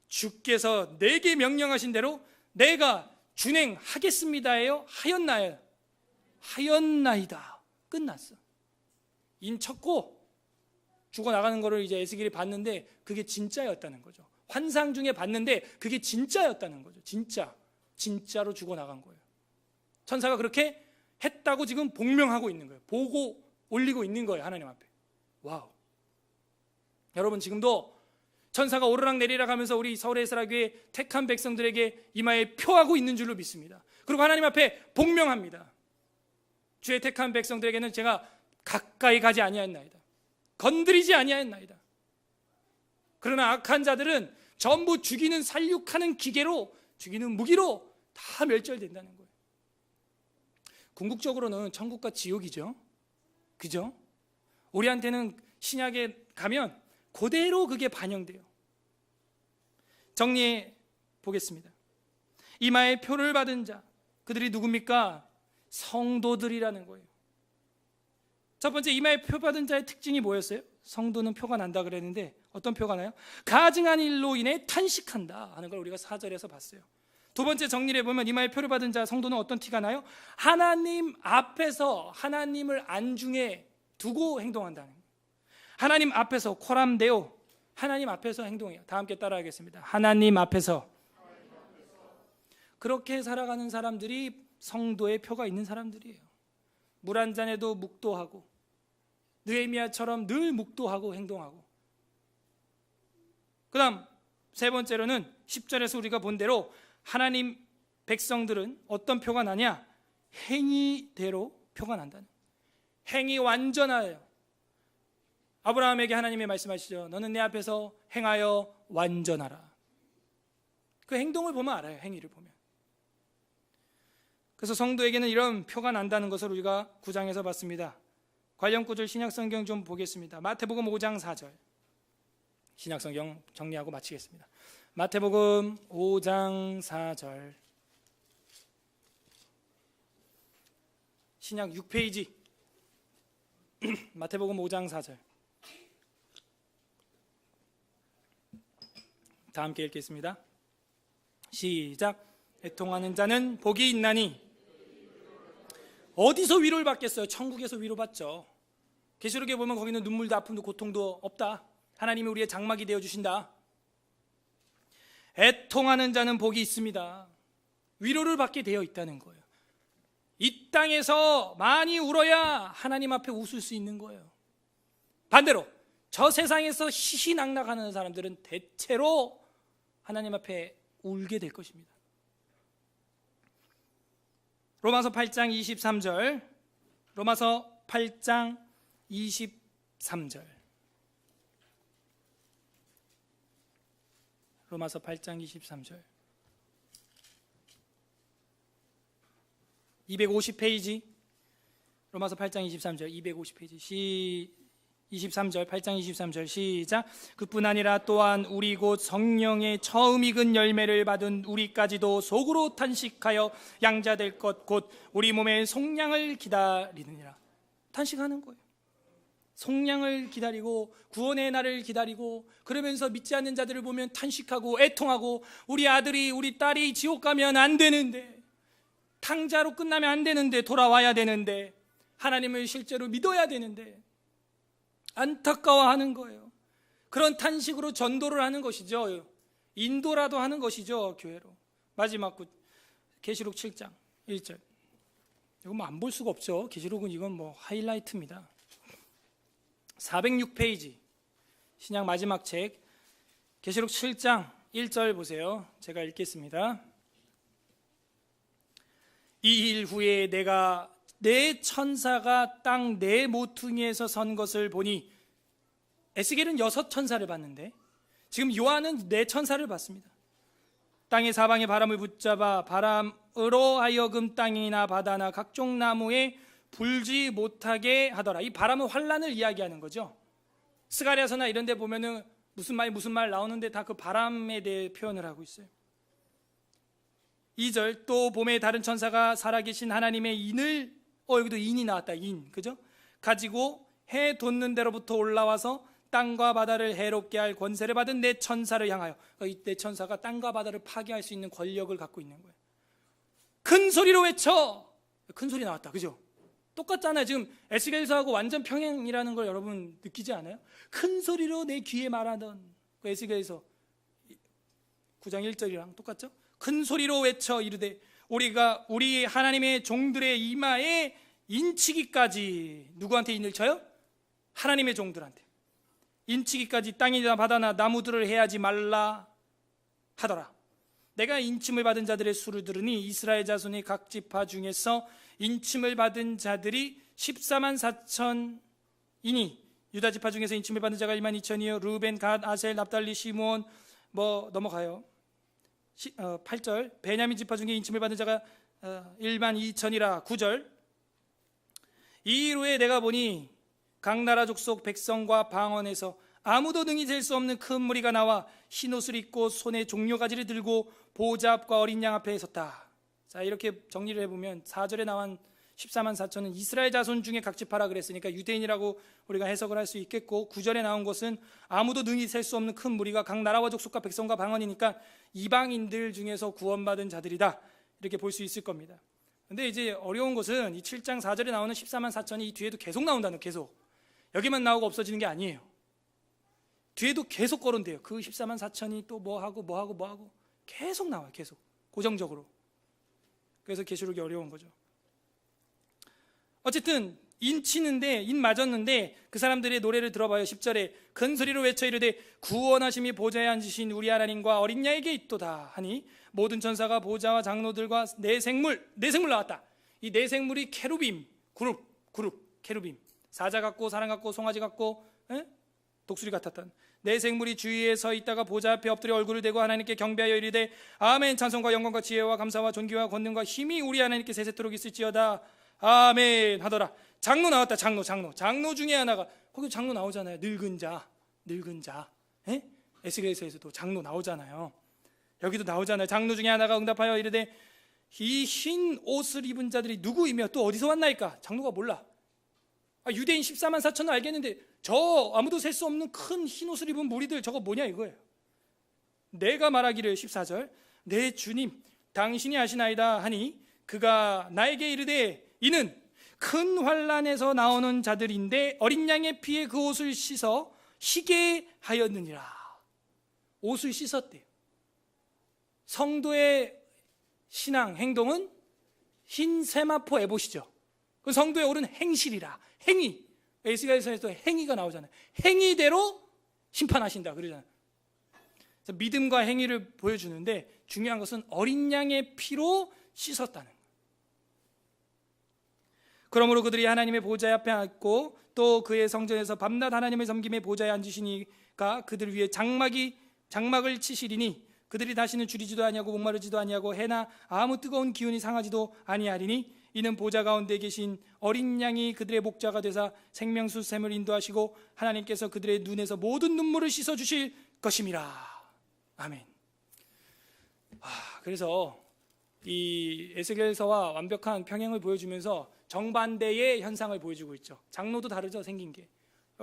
주께서 내게 명령하신 대로 내가 준행하겠습니다예요? 하였나이다. 끝났어. 인쳤고 죽어나가는 거를 이제 에스겔이 봤는데 그게 진짜였다는 거죠. 환상 중에 봤는데 그게 진짜였다는 거죠. 진짜로 죽어나간 거예요. 천사가 그렇게 했다고 지금 복명하고 있는 거예요. 보고 올리고 있는 거예요. 하나님 앞에. 와우. 여러분, 지금도 천사가 오르락 내리락 하면서 우리 서울의 에스라교회 택한 백성들에게 이마에 표하고 있는 줄로 믿습니다. 그리고 하나님 앞에 복명합니다. 주의 택한 백성들에게는 제가 가까이 가지 아니하였나이다. 건드리지 아니하였나이다. 그러나 악한 자들은 전부 죽이는 살육하는 기계로, 죽이는 무기로 다 멸절된다는 거예요. 궁극적으로는 천국과 지옥이죠. 그죠? 우리한테는 신약에 가면 그대로 그게 반영돼요. 정리해 보겠습니다. 이마에 표를 받은 자, 그들이 누굽니까? 성도들이라는 거예요. 첫 번째, 이마에 표 받은 자의 특징이 뭐였어요? 성도는 표가 난다 그랬는데 어떤 표가 나요? 가증한 일로 인해 탄식한다 하는 걸 우리가 4절에서 봤어요. 두 번째 정리를 해보면 이마에 표를 받은 자 성도는 어떤 티가 나요? 하나님 앞에서 하나님을 안중에 두고 행동한다는 거예요. 하나님 앞에서 코람데오, 하나님 앞에서 행동해요. 다 함께 따라하겠습니다. 하나님 앞에서. 그렇게 살아가는 사람들이 성도의 표가 있는 사람들이에요. 물 한 잔에도 묵도하고 느헤미야처럼 늘 묵도하고 행동하고. 그 다음 세 번째로는 10절에서 우리가 본 대로 하나님 백성들은 어떤 표가 나냐? 행위대로 표가 난다는 거예요. 행위 완전하여. 아브라함에게 하나님이 말씀하시죠. 너는 내 앞에서 행하여 완전하라. 그 행동을 보면 알아요. 행위를 보면. 그래서 성도에게는 이런 표가 난다는 것을 우리가 9장에서 봤습니다. 관련 구절 신약성경 좀 보겠습니다. 마태복음 5장 4절. 신약성경 정리하고 마치겠습니다. 마태복음 5장 4절. 신약 6페이지. 마태복음 5장 4절. 다 함께 읽겠습니다. 시작. 애통하는 자는 복이 있나니. 어디서 위로를 받겠어요? 천국에서 위로받죠. 계시록에 보면 거기는 눈물도 아픔도 고통도 없다. 하나님이 우리의 장막이 되어주신다. 애통하는 자는 복이 있습니다. 위로를 받게 되어 있다는 거예요. 이 땅에서 많이 울어야 하나님 앞에 웃을 수 있는 거예요. 반대로 저 세상에서 희희낙낙하는 사람들은 대체로 하나님 앞에 울게 될 것입니다. 로마서 8장 23절, 로마서 8장 23절, 로마서 8장 23절, 250페이지, 로마서 8장 23절, 250페이지 23절, 8장 23절 시작. 그뿐 아니라 또한 우리 곧 성령의 처음 익은 열매를 받은 우리까지도 속으로 탄식하여 양자될 것 곧 우리 몸의 속량을 기다리느니라. 탄식하는 거예요. 속량을 기다리고 구원의 날을 기다리고, 그러면서 믿지 않는 자들을 보면 탄식하고 애통하고, 우리 아들이 우리 딸이 지옥 가면 안 되는데, 탕자로 끝나면 안 되는데, 돌아와야 되는데, 하나님을 실제로 믿어야 되는데 안타까워하는 거예요. 그런 탄식으로 전도를 하는 것이죠. 인도라도 하는 것이죠. 교회로. 마지막 계시록 7장 1절. 이건 뭐 안 볼 수가 없죠. 계시록은 이건 뭐 하이라이트입니다. 406페이지 신약 마지막 책 계시록 7장 1절 보세요. 제가 읽겠습니다. 이 일 후에 내가 내 천사가 땅 네 모퉁이에서 선 것을 보니, 에스겔은 6천사를 봤는데 지금 요한은 4천사를 봤습니다. 땅의 사방에 바람을 붙잡아 바람으로 하여금 땅이나 바다나 각종 나무에 불지 못하게 하더라. 이 바람은 환란을 이야기하는 거죠. 스가랴서나 이런 데 보면은 무슨 말 나오는데 다 그 바람에 대해 표현을 하고 있어요. 2절, 또 봄에 다른 천사가 살아계신 하나님의 인을, 여기도 인이 나왔다. 인, 그죠? 가지고 해 돋는 데로부터 올라와서 땅과 바다를 해롭게 할 권세를 받은 네 천사를 향하여, 이 네 천사가 땅과 바다를 파괴할 수 있는 권력을 갖고 있는 거예요. 큰 소리로 외쳐. 큰 소리 나왔다, 그죠? 똑같잖아요. 지금 에스겔서하고 완전 평행이라는 걸 여러분 느끼지 않아요? 큰 소리로 내 귀에 말하던 그 에스겔서 9장 1절이랑 똑같죠? 큰 소리로 외쳐 이르되 우리가 우리 하나님의 종들의 이마에 인치기까지, 누구한테 인을 쳐요? 하나님의 종들한테 인치기까지 땅이나 바다나 나무들을 해하지 말라 하더라. 내가 인침을 받은 자들의 수를 들으니 이스라엘 자손의 각 지파 중에서 인침을 받은 자들이 14만 4천이니, 유다 지파 중에서 인침을 받은 자가 1만 2천이요 르우벤, 갓, 아셀, 납달리, 시므온, 넘어가요. 8절, 베냐민 지파 중에 인침을 받은 자가 1만 2천이라. 9절, 이 일 후에 내가 보니 각 나라 족속 백성과 방언에서 아무도 능히 셀 수 없는 큰 무리가 나와 흰옷을 입고 손에 종려가지를 들고 보좌 앞과 어린 양 앞에 섰다. 자, 이렇게 정리를 해보면 4절에 나온 14만 4천은 이스라엘 자손 중에 각 지파라 그랬으니까 유대인이라고 우리가 해석을 할 수 있겠고, 9절에 나온 것은 아무도 능히 셀 수 없는 큰 무리가 각 나라와 족속과 백성과 방언이니까 이방인들 중에서 구원받은 자들이다, 이렇게 볼 수 있을 겁니다. 근데 이제 어려운 것은 이 7장 4절에 나오는 14만 4천이 이 뒤에도 계속 나온다는, 계속 여기만 나오고 없어지는 게 아니에요. 뒤에도 계속 거론돼요. 그 14만 4천이 또 뭐하고 계속 나와요. 계속 고정적으로. 그래서 계시록이 어려운 거죠. 어쨌든 인 맞았는데 그 사람들의 노래를 들어봐요. 10절에 큰 소리로 외쳐 이르되 구원하심이 보좌에 앉으신 우리 하나님과 어린 양에게 있도다 하니, 모든 천사가 보좌와 장로들과 네 생물 나왔다. 이 네 생물이 케루빔, 그룹 케루빔, 사자 같고 사람 같고 송아지 같고 독수리 같았던 네 생물이 주위에 서 있다가 보좌 앞에 엎드려 얼굴을 대고 하나님께 경배하여 이르되 아멘, 찬송과 영광과 지혜와 감사와 존귀와 권능과 힘이 우리 하나님께 세세토록 있을지어다 아멘 하더라. 장로 나왔다. 장로 중에 하나가, 거기 장로 나오잖아요. 늙은 자 에스겔서에서도 장로 나오잖아요. 여기도 나오잖아요. 장로 중에 하나가 응답하여 이르되 이 흰 옷을 입은 자들이 누구이며 또 어디서 왔나이까? 장로가 몰라. 유대인 14만 4천은 알겠는데 저 아무도 셀 수 없는 큰 흰 옷을 입은 무리들 저거 뭐냐 이거예요. 내가 말하기를 14절 내 주님 당신이 아시나이다 하니 그가 나에게 이르되 이는 큰 환난에서 나오는 자들인데 어린 양의 피에 그 옷을 씻어 희게 하였느니라. 옷을 씻었대요. 성도의 신앙 행동은 흰 세마포 에봇이죠. 그 성도의 옳은 행실이라. 행위. 에스겔서에서 행위가 나오잖아요. 행위대로 심판하신다 그러잖아요. 그래서 믿음과 행위를 보여주는데 중요한 것은 어린 양의 피로 씻었다는 거예요. 그러므로 그들이 하나님의 보좌 앞에 앉고 또 그의 성전에서 밤낮 하나님의 섬김의 보좌에 앉으시니까 그들 위에 장막을 치시리니 그들이 다시는 줄이지도 아니하고 목마르지도 아니하고 해나 아무 뜨거운 기운이 상하지도 아니하리니 이는 보좌 가운데 계신 어린 양이 그들의 목자가 되사 생명수 샘을 인도하시고 하나님께서 그들의 눈에서 모든 눈물을 씻어 주실 것임이라. 아멘. 그래서 이 에스겔서와 완벽한 평행을 보여주면서 정반대의 현상을 보여주고 있죠. 장로도 다르죠, 생긴 게.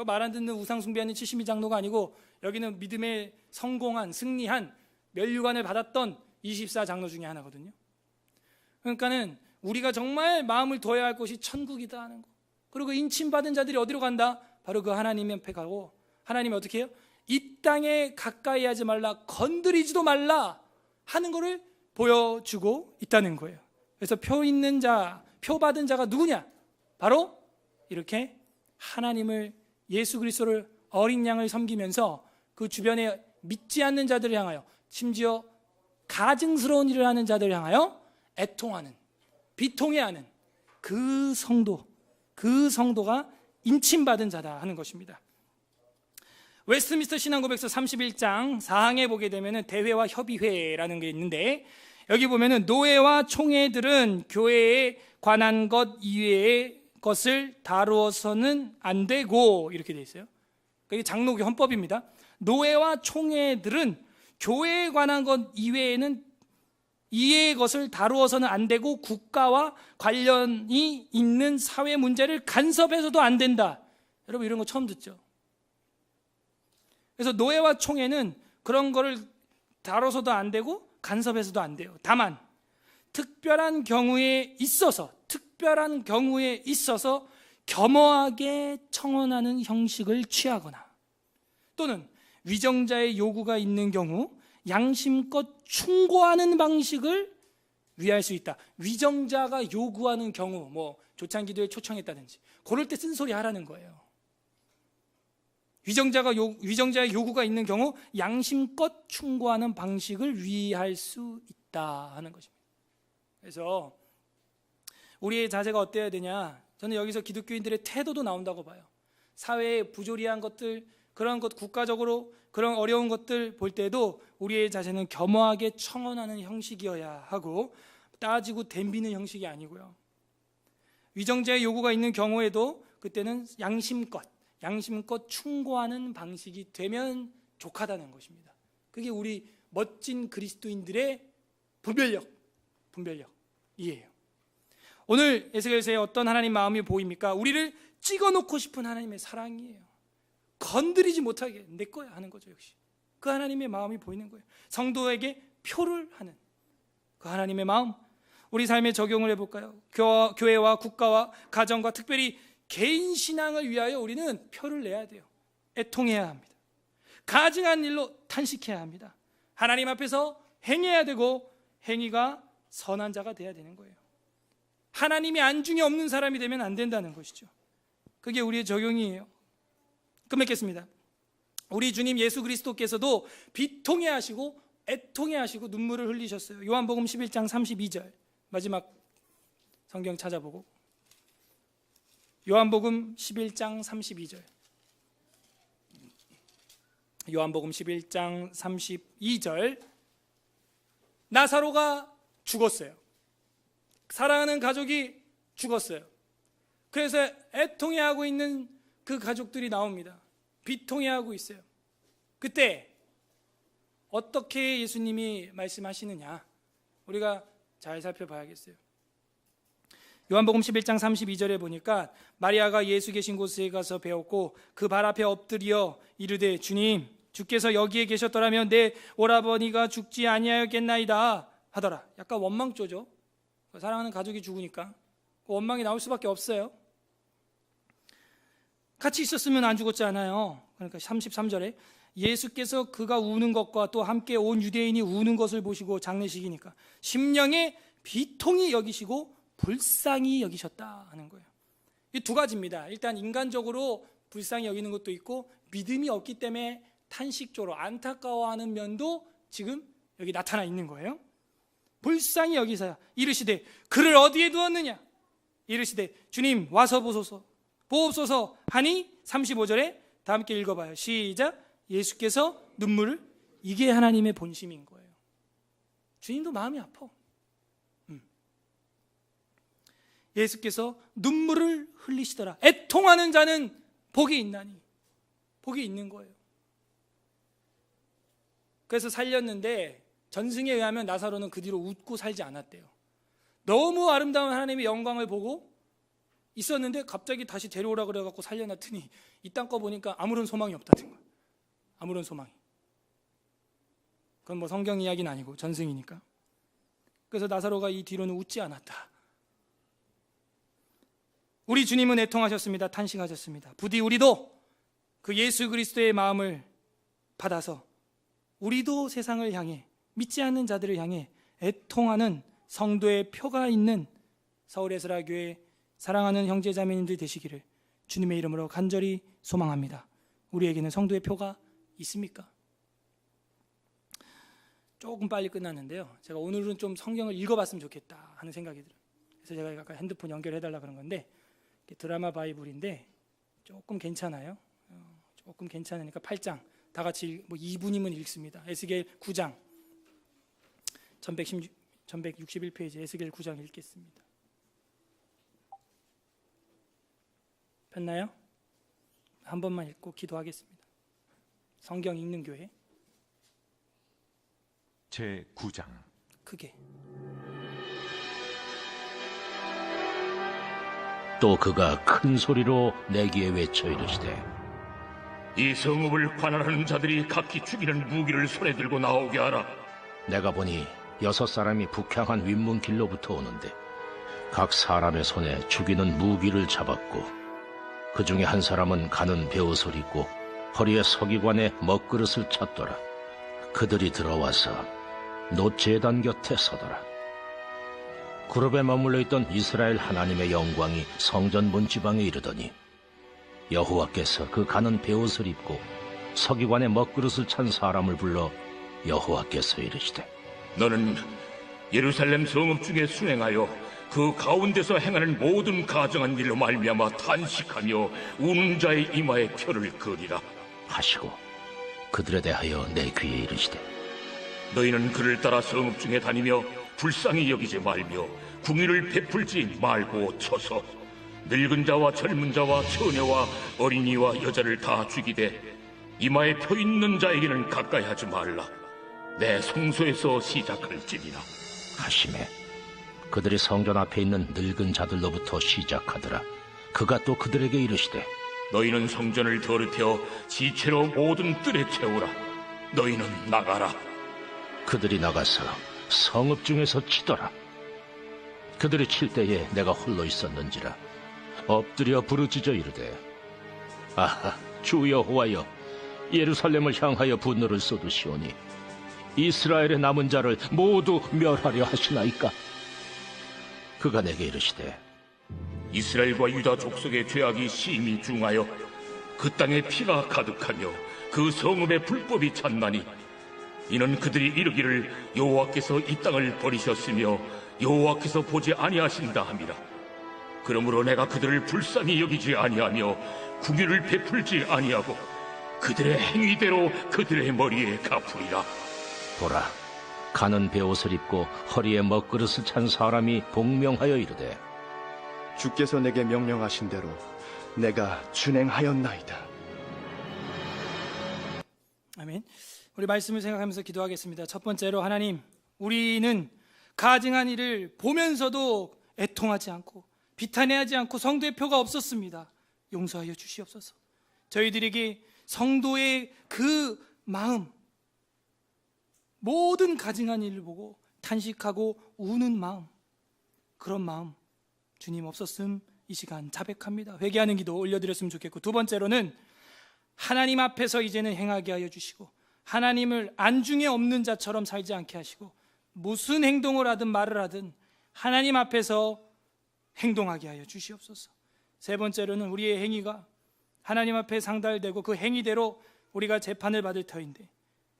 말 안 듣는 우상 숭배하는 72 장로가 아니고 여기는 믿음에 성공한, 승리한, 면류관을 받았던 24 장로 중에 하나거든요. 그러니까는 우리가 정말 마음을 둬야 할 곳이 천국이다 하는 거. 그리고 인침받은 자들이 어디로 간다? 바로 그 하나님 옆에 가고, 하나님이 어떻게 해요? 이 땅에 가까이 하지 말라, 건드리지도 말라 하는 것을 보여주고 있다는 거예요. 그래서 표 있는 자, 표 받은 자가 누구냐? 바로 이렇게 하나님을, 예수 그리스도를, 어린 양을 섬기면서 그 주변에 믿지 않는 자들을 향하여, 심지어 가증스러운 일을 하는 자들을 향하여 애통하는, 비통해하는 그 성도가 인침받은 자다 하는 것입니다. 웨스트민스터 신앙고백서 31장 4항에 보게 되면 대회와 협의회라는 게 있는데, 여기 보면은 노예와 총회들은 교회에 관한 것 이외의 것을 다루어서는 안 되고, 이렇게 돼 있어요. 이게 장로교 헌법입니다. 노예와 총회들은 교회에 관한 것 이외의 것을 다루어서는 안 되고 국가와 관련이 있는 사회 문제를 간섭해서도 안 된다. 여러분 이런 거 처음 듣죠? 그래서 노예와 총회는 그런 거를 다뤄서도 안 되고 간섭해서도 안 돼요. 다만 특별한 경우에 있어서 겸허하게 청원하는 형식을 취하거나 또는 위정자의 요구가 있는 경우 양심껏 충고하는 방식을 위할 수 있다. 위정자가 요구하는 경우, 뭐 조찬기도에 초청했다든지 그럴 때 쓴소리 하라는 거예요. 위정자의 요구가 있는 경우 양심껏 충고하는 방식을 위할 수 있다 하는 것입니다. 그래서 우리의 자세가 어때야 되냐? 저는 여기서 기독교인들의 태도도 나온다고 봐요. 사회에 부조리한 것들, 그런 것, 국가적으로 그런 어려운 것들 볼 때도 우리의 자세는 겸허하게 청원하는 형식이어야 하고 따지고 덤비는 형식이 아니고요. 위정자의 요구가 있는 경우에도 그때는 양심껏 충고하는 방식이 되면 족하다는 것입니다. 그게 우리 멋진 그리스도인들의 분별력이에요. 오늘 에스겔서에 어떤 하나님 마음이 보입니까? 우리를 찍어놓고 싶은 하나님의 사랑이에요. 건드리지 못하게 내 거야 하는 거죠. 역시 그 하나님의 마음이 보이는 거예요. 성도에게 표를 하는 그 하나님의 마음, 우리 삶에 적용을 해볼까요? 교회와 국가와 가정과 특별히 개인 신앙을 위하여 우리는 표를 내야 돼요. 애통해야 합니다. 가증한 일로 탄식해야 합니다. 하나님 앞에서 행해야 되고 행위가 선한 자가 돼야 되는 거예요. 하나님이 안중에 없는 사람이 되면 안 된다는 것이죠. 그게 우리의 적용이에요. 끝맺겠습니다. 우리 주님 예수 그리스도께서도 비통해 하시고 애통해 하시고 눈물을 흘리셨어요. 요한복음 11장 32절 마지막 성경 찾아보고, 요한복음 11장 32절, 요한복음 11장 32절, 나사로가 죽었어요. 사랑하는 가족이 죽었어요. 그래서 애통해하고 있는 그 가족들이 나옵니다. 비통해하고 있어요. 그때 어떻게 예수님이 말씀하시느냐, 우리가 잘 살펴봐야겠어요. 요한복음 11장 32절에 보니까 마리아가 예수 계신 곳에 가서 배웠고 그 발 앞에 엎드려 이르되 주님, 주께서 여기에 계셨더라면 내 오라버니가 죽지 아니하였겠나이다. 하더라. 약간 원망조죠. 사랑하는 가족이 죽으니까 원망이 나올 수밖에 없어요. 같이 있었으면 안 죽었지 않아요. 그러니까 33절에 예수께서 그가 우는 것과 또 함께 온 유대인이 우는 것을 보시고, 장례식이니까 심령에 비통히 여기시고 불쌍히 여기셨다 하는 거예요. 이 두 가지입니다. 일단 인간적으로 불쌍히 여기는 것도 있고, 믿음이 없기 때문에 탄식조로 안타까워하는 면도 지금 여기 나타나 있는 거예요. 불쌍히 여기사 이르시되 그를 어디에 두었느냐, 이르시되 주님 와서 보소서 보옵소서 하니, 35절에 다 함께 읽어봐요. 시작. 예수께서 눈물을, 이게 하나님의 본심인 거예요. 주님도 마음이 아파. 예수께서 눈물을 흘리시더라. 애통하는 자는 복이 있나니, 복이 있는 거예요. 그래서 살렸는데 전승에 의하면 나사로는 그 뒤로 웃고 살지 않았대요. 너무 아름다운 하나님의 영광을 보고 있었는데 갑자기 다시 데려오라 그래갖고 살려놨더니 이 땅 거 보니까 아무런 소망이 없다는 거예요. 아무런 소망이. 그건 뭐 성경 이야기는 아니고 전승이니까. 그래서 나사로가 이 뒤로는 웃지 않았다. 우리 주님은 애통하셨습니다. 탄식하셨습니다. 부디 우리도 그 예수 그리스도의 마음을 받아서 우리도 세상을 향해, 믿지 않는 자들을 향해 애통하는 성도의 표가 있는 서울에스라교회 사랑하는 형제자매님들 되시기를 주님의 이름으로 간절히 소망합니다. 우리에게는 성도의 표가 있습니까? 조금 빨리 끝났는데요, 제가 오늘은 좀 성경을 읽어봤으면 좋겠다 하는 생각이 들어요. 그래서 제가 아까 핸드폰 연결해달라 그런 건데, 드라마 바이블인데 조금 괜찮아요. 조금 괜찮으니까 8장 다 같이 뭐 2분이면 읽습니다. 에스겔 9장 1161페이지 에스겔 9장 읽겠습니다. 폈나요? 한 번만 읽고 기도하겠습니다. 성경 읽는 교회 제9장. 크게. 또 그가 큰 소리로 내기에 외쳐 이르시되 이 성읍을 관할하는 자들이 각기 죽이는 무기를 손에 들고 나오게 하라. 내가 보니 6사람이 북향한 윗문길로부터 오는데 각 사람의 손에 죽이는 무기를 잡았고, 그 중에 한 사람은 가는 베옷을 입고 허리에 서기관의 먹그릇을 찼더라. 그들이 들어와서 놋제단 곁에 서더라. 그룹에 머물러 있던 이스라엘 하나님의 영광이 성전 문지방에 이르더니 여호와께서 그 가는 베옷을 입고 서기관의 먹그릇을 찬 사람을 불러 여호와께서 이르시되 너는 예루살렘 성읍 중에 순행하여 그 가운데서 행하는 모든 가정한 일로 말미암아 탄식하며 우는 자의 이마에 표를 그리라 하시고 그들에 대하여 내 귀에 이르시되 너희는 그를 따라 성읍 중에 다니며 불쌍히 여기지 말며 궁의를 베풀지 말고 쳐서 늙은 자와 젊은 자와 처녀와 어린이와 여자를 다 죽이되 이마에 표 있는 자에게는 가까이 하지 말라. 내 성소에서 시작할지니라 하시매 그들이 성전 앞에 있는 늙은 자들로부터 시작하더라. 그가 또 그들에게 이르시되 너희는 성전을 더럽혀 지체로 모든 뜰에 채우라. 너희는 나가라. 그들이 나가서 성읍 중에서 치더라. 그들이 칠 때에 내가 홀로 있었는지라 엎드려 부르짖어 이르되 아하 주 여호와여, 예루살렘을 향하여 분노를 쏟으시오니 이스라엘의 남은 자를 모두 멸하려 하시나이까. 그가 내게 이르시되 이스라엘과 유다 족속의 죄악이 심히 중하여 그 땅에 피가 가득하며 그 성읍에 불법이 찼나니 이는 그들이 이르기를 여호와께서 이 땅을 버리셨으며 여호와께서 보지 아니하신다 함이라. 그러므로 내가 그들을 불쌍히 여기지 아니하며 궁유를 베풀지 아니하고 그들의 행위대로 그들의 머리에 갚으리라. 보라, 가는 베옷을 입고 허리에 먹그릇을 찬 사람이 복명하여 이르되 주께서 내게 명령하신 대로 내가 준행하였나이다. 아멘. 우리 말씀을 생각하면서 기도하겠습니다. 첫 번째로, 하나님, 우리는 가증한 일을 보면서도 애통하지 않고 비탄해하지 않고 성도의 표가 없었습니다. 용서하여 주시옵소서. 저희들에게 성도의 그 마음, 모든 가증한 일을 보고 탄식하고 우는 마음, 그런 마음 주님 없었음 이 시간 자백합니다. 회개하는 기도 올려드렸으면 좋겠고, 두 번째로는 하나님 앞에서 이제는 행하게 하여 주시고, 하나님을 안중에 없는 자처럼 살지 않게 하시고, 무슨 행동을 하든 말을 하든 하나님 앞에서 행동하게 하여 주시옵소서. 세 번째로는 우리의 행위가 하나님 앞에 상달되고 그 행위대로 우리가 재판을 받을 터인데,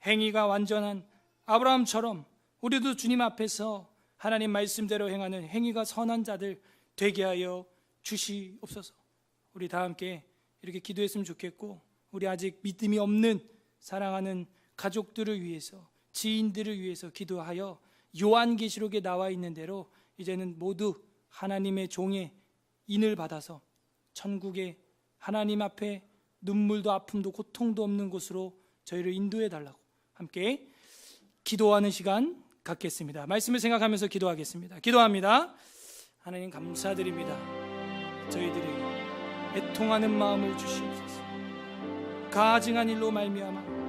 행위가 완전한 아브라함처럼 우리도 주님 앞에서 하나님 말씀대로 행하는 행위가 선한 자들 되게 하여 주시옵소서. 우리 다 함께 이렇게 기도했으면 좋겠고, 우리 아직 믿음이 없는 사랑하는 가족들을 위해서, 지인들을 위해서 기도하여 요한계시록에 나와 있는 대로 이제는 모두 하나님의 종의 인을 받아서 천국에 하나님 앞에 눈물도 아픔도 고통도 없는 곳으로 저희를 인도해 달라고 함께 기도하는 시간 갖겠습니다. 말씀을 생각하면서 기도하겠습니다. 기도합니다. 하나님 감사드립니다. 저희들에게 애통하는 마음을 주시옵소서. 가증한 일로 말미암아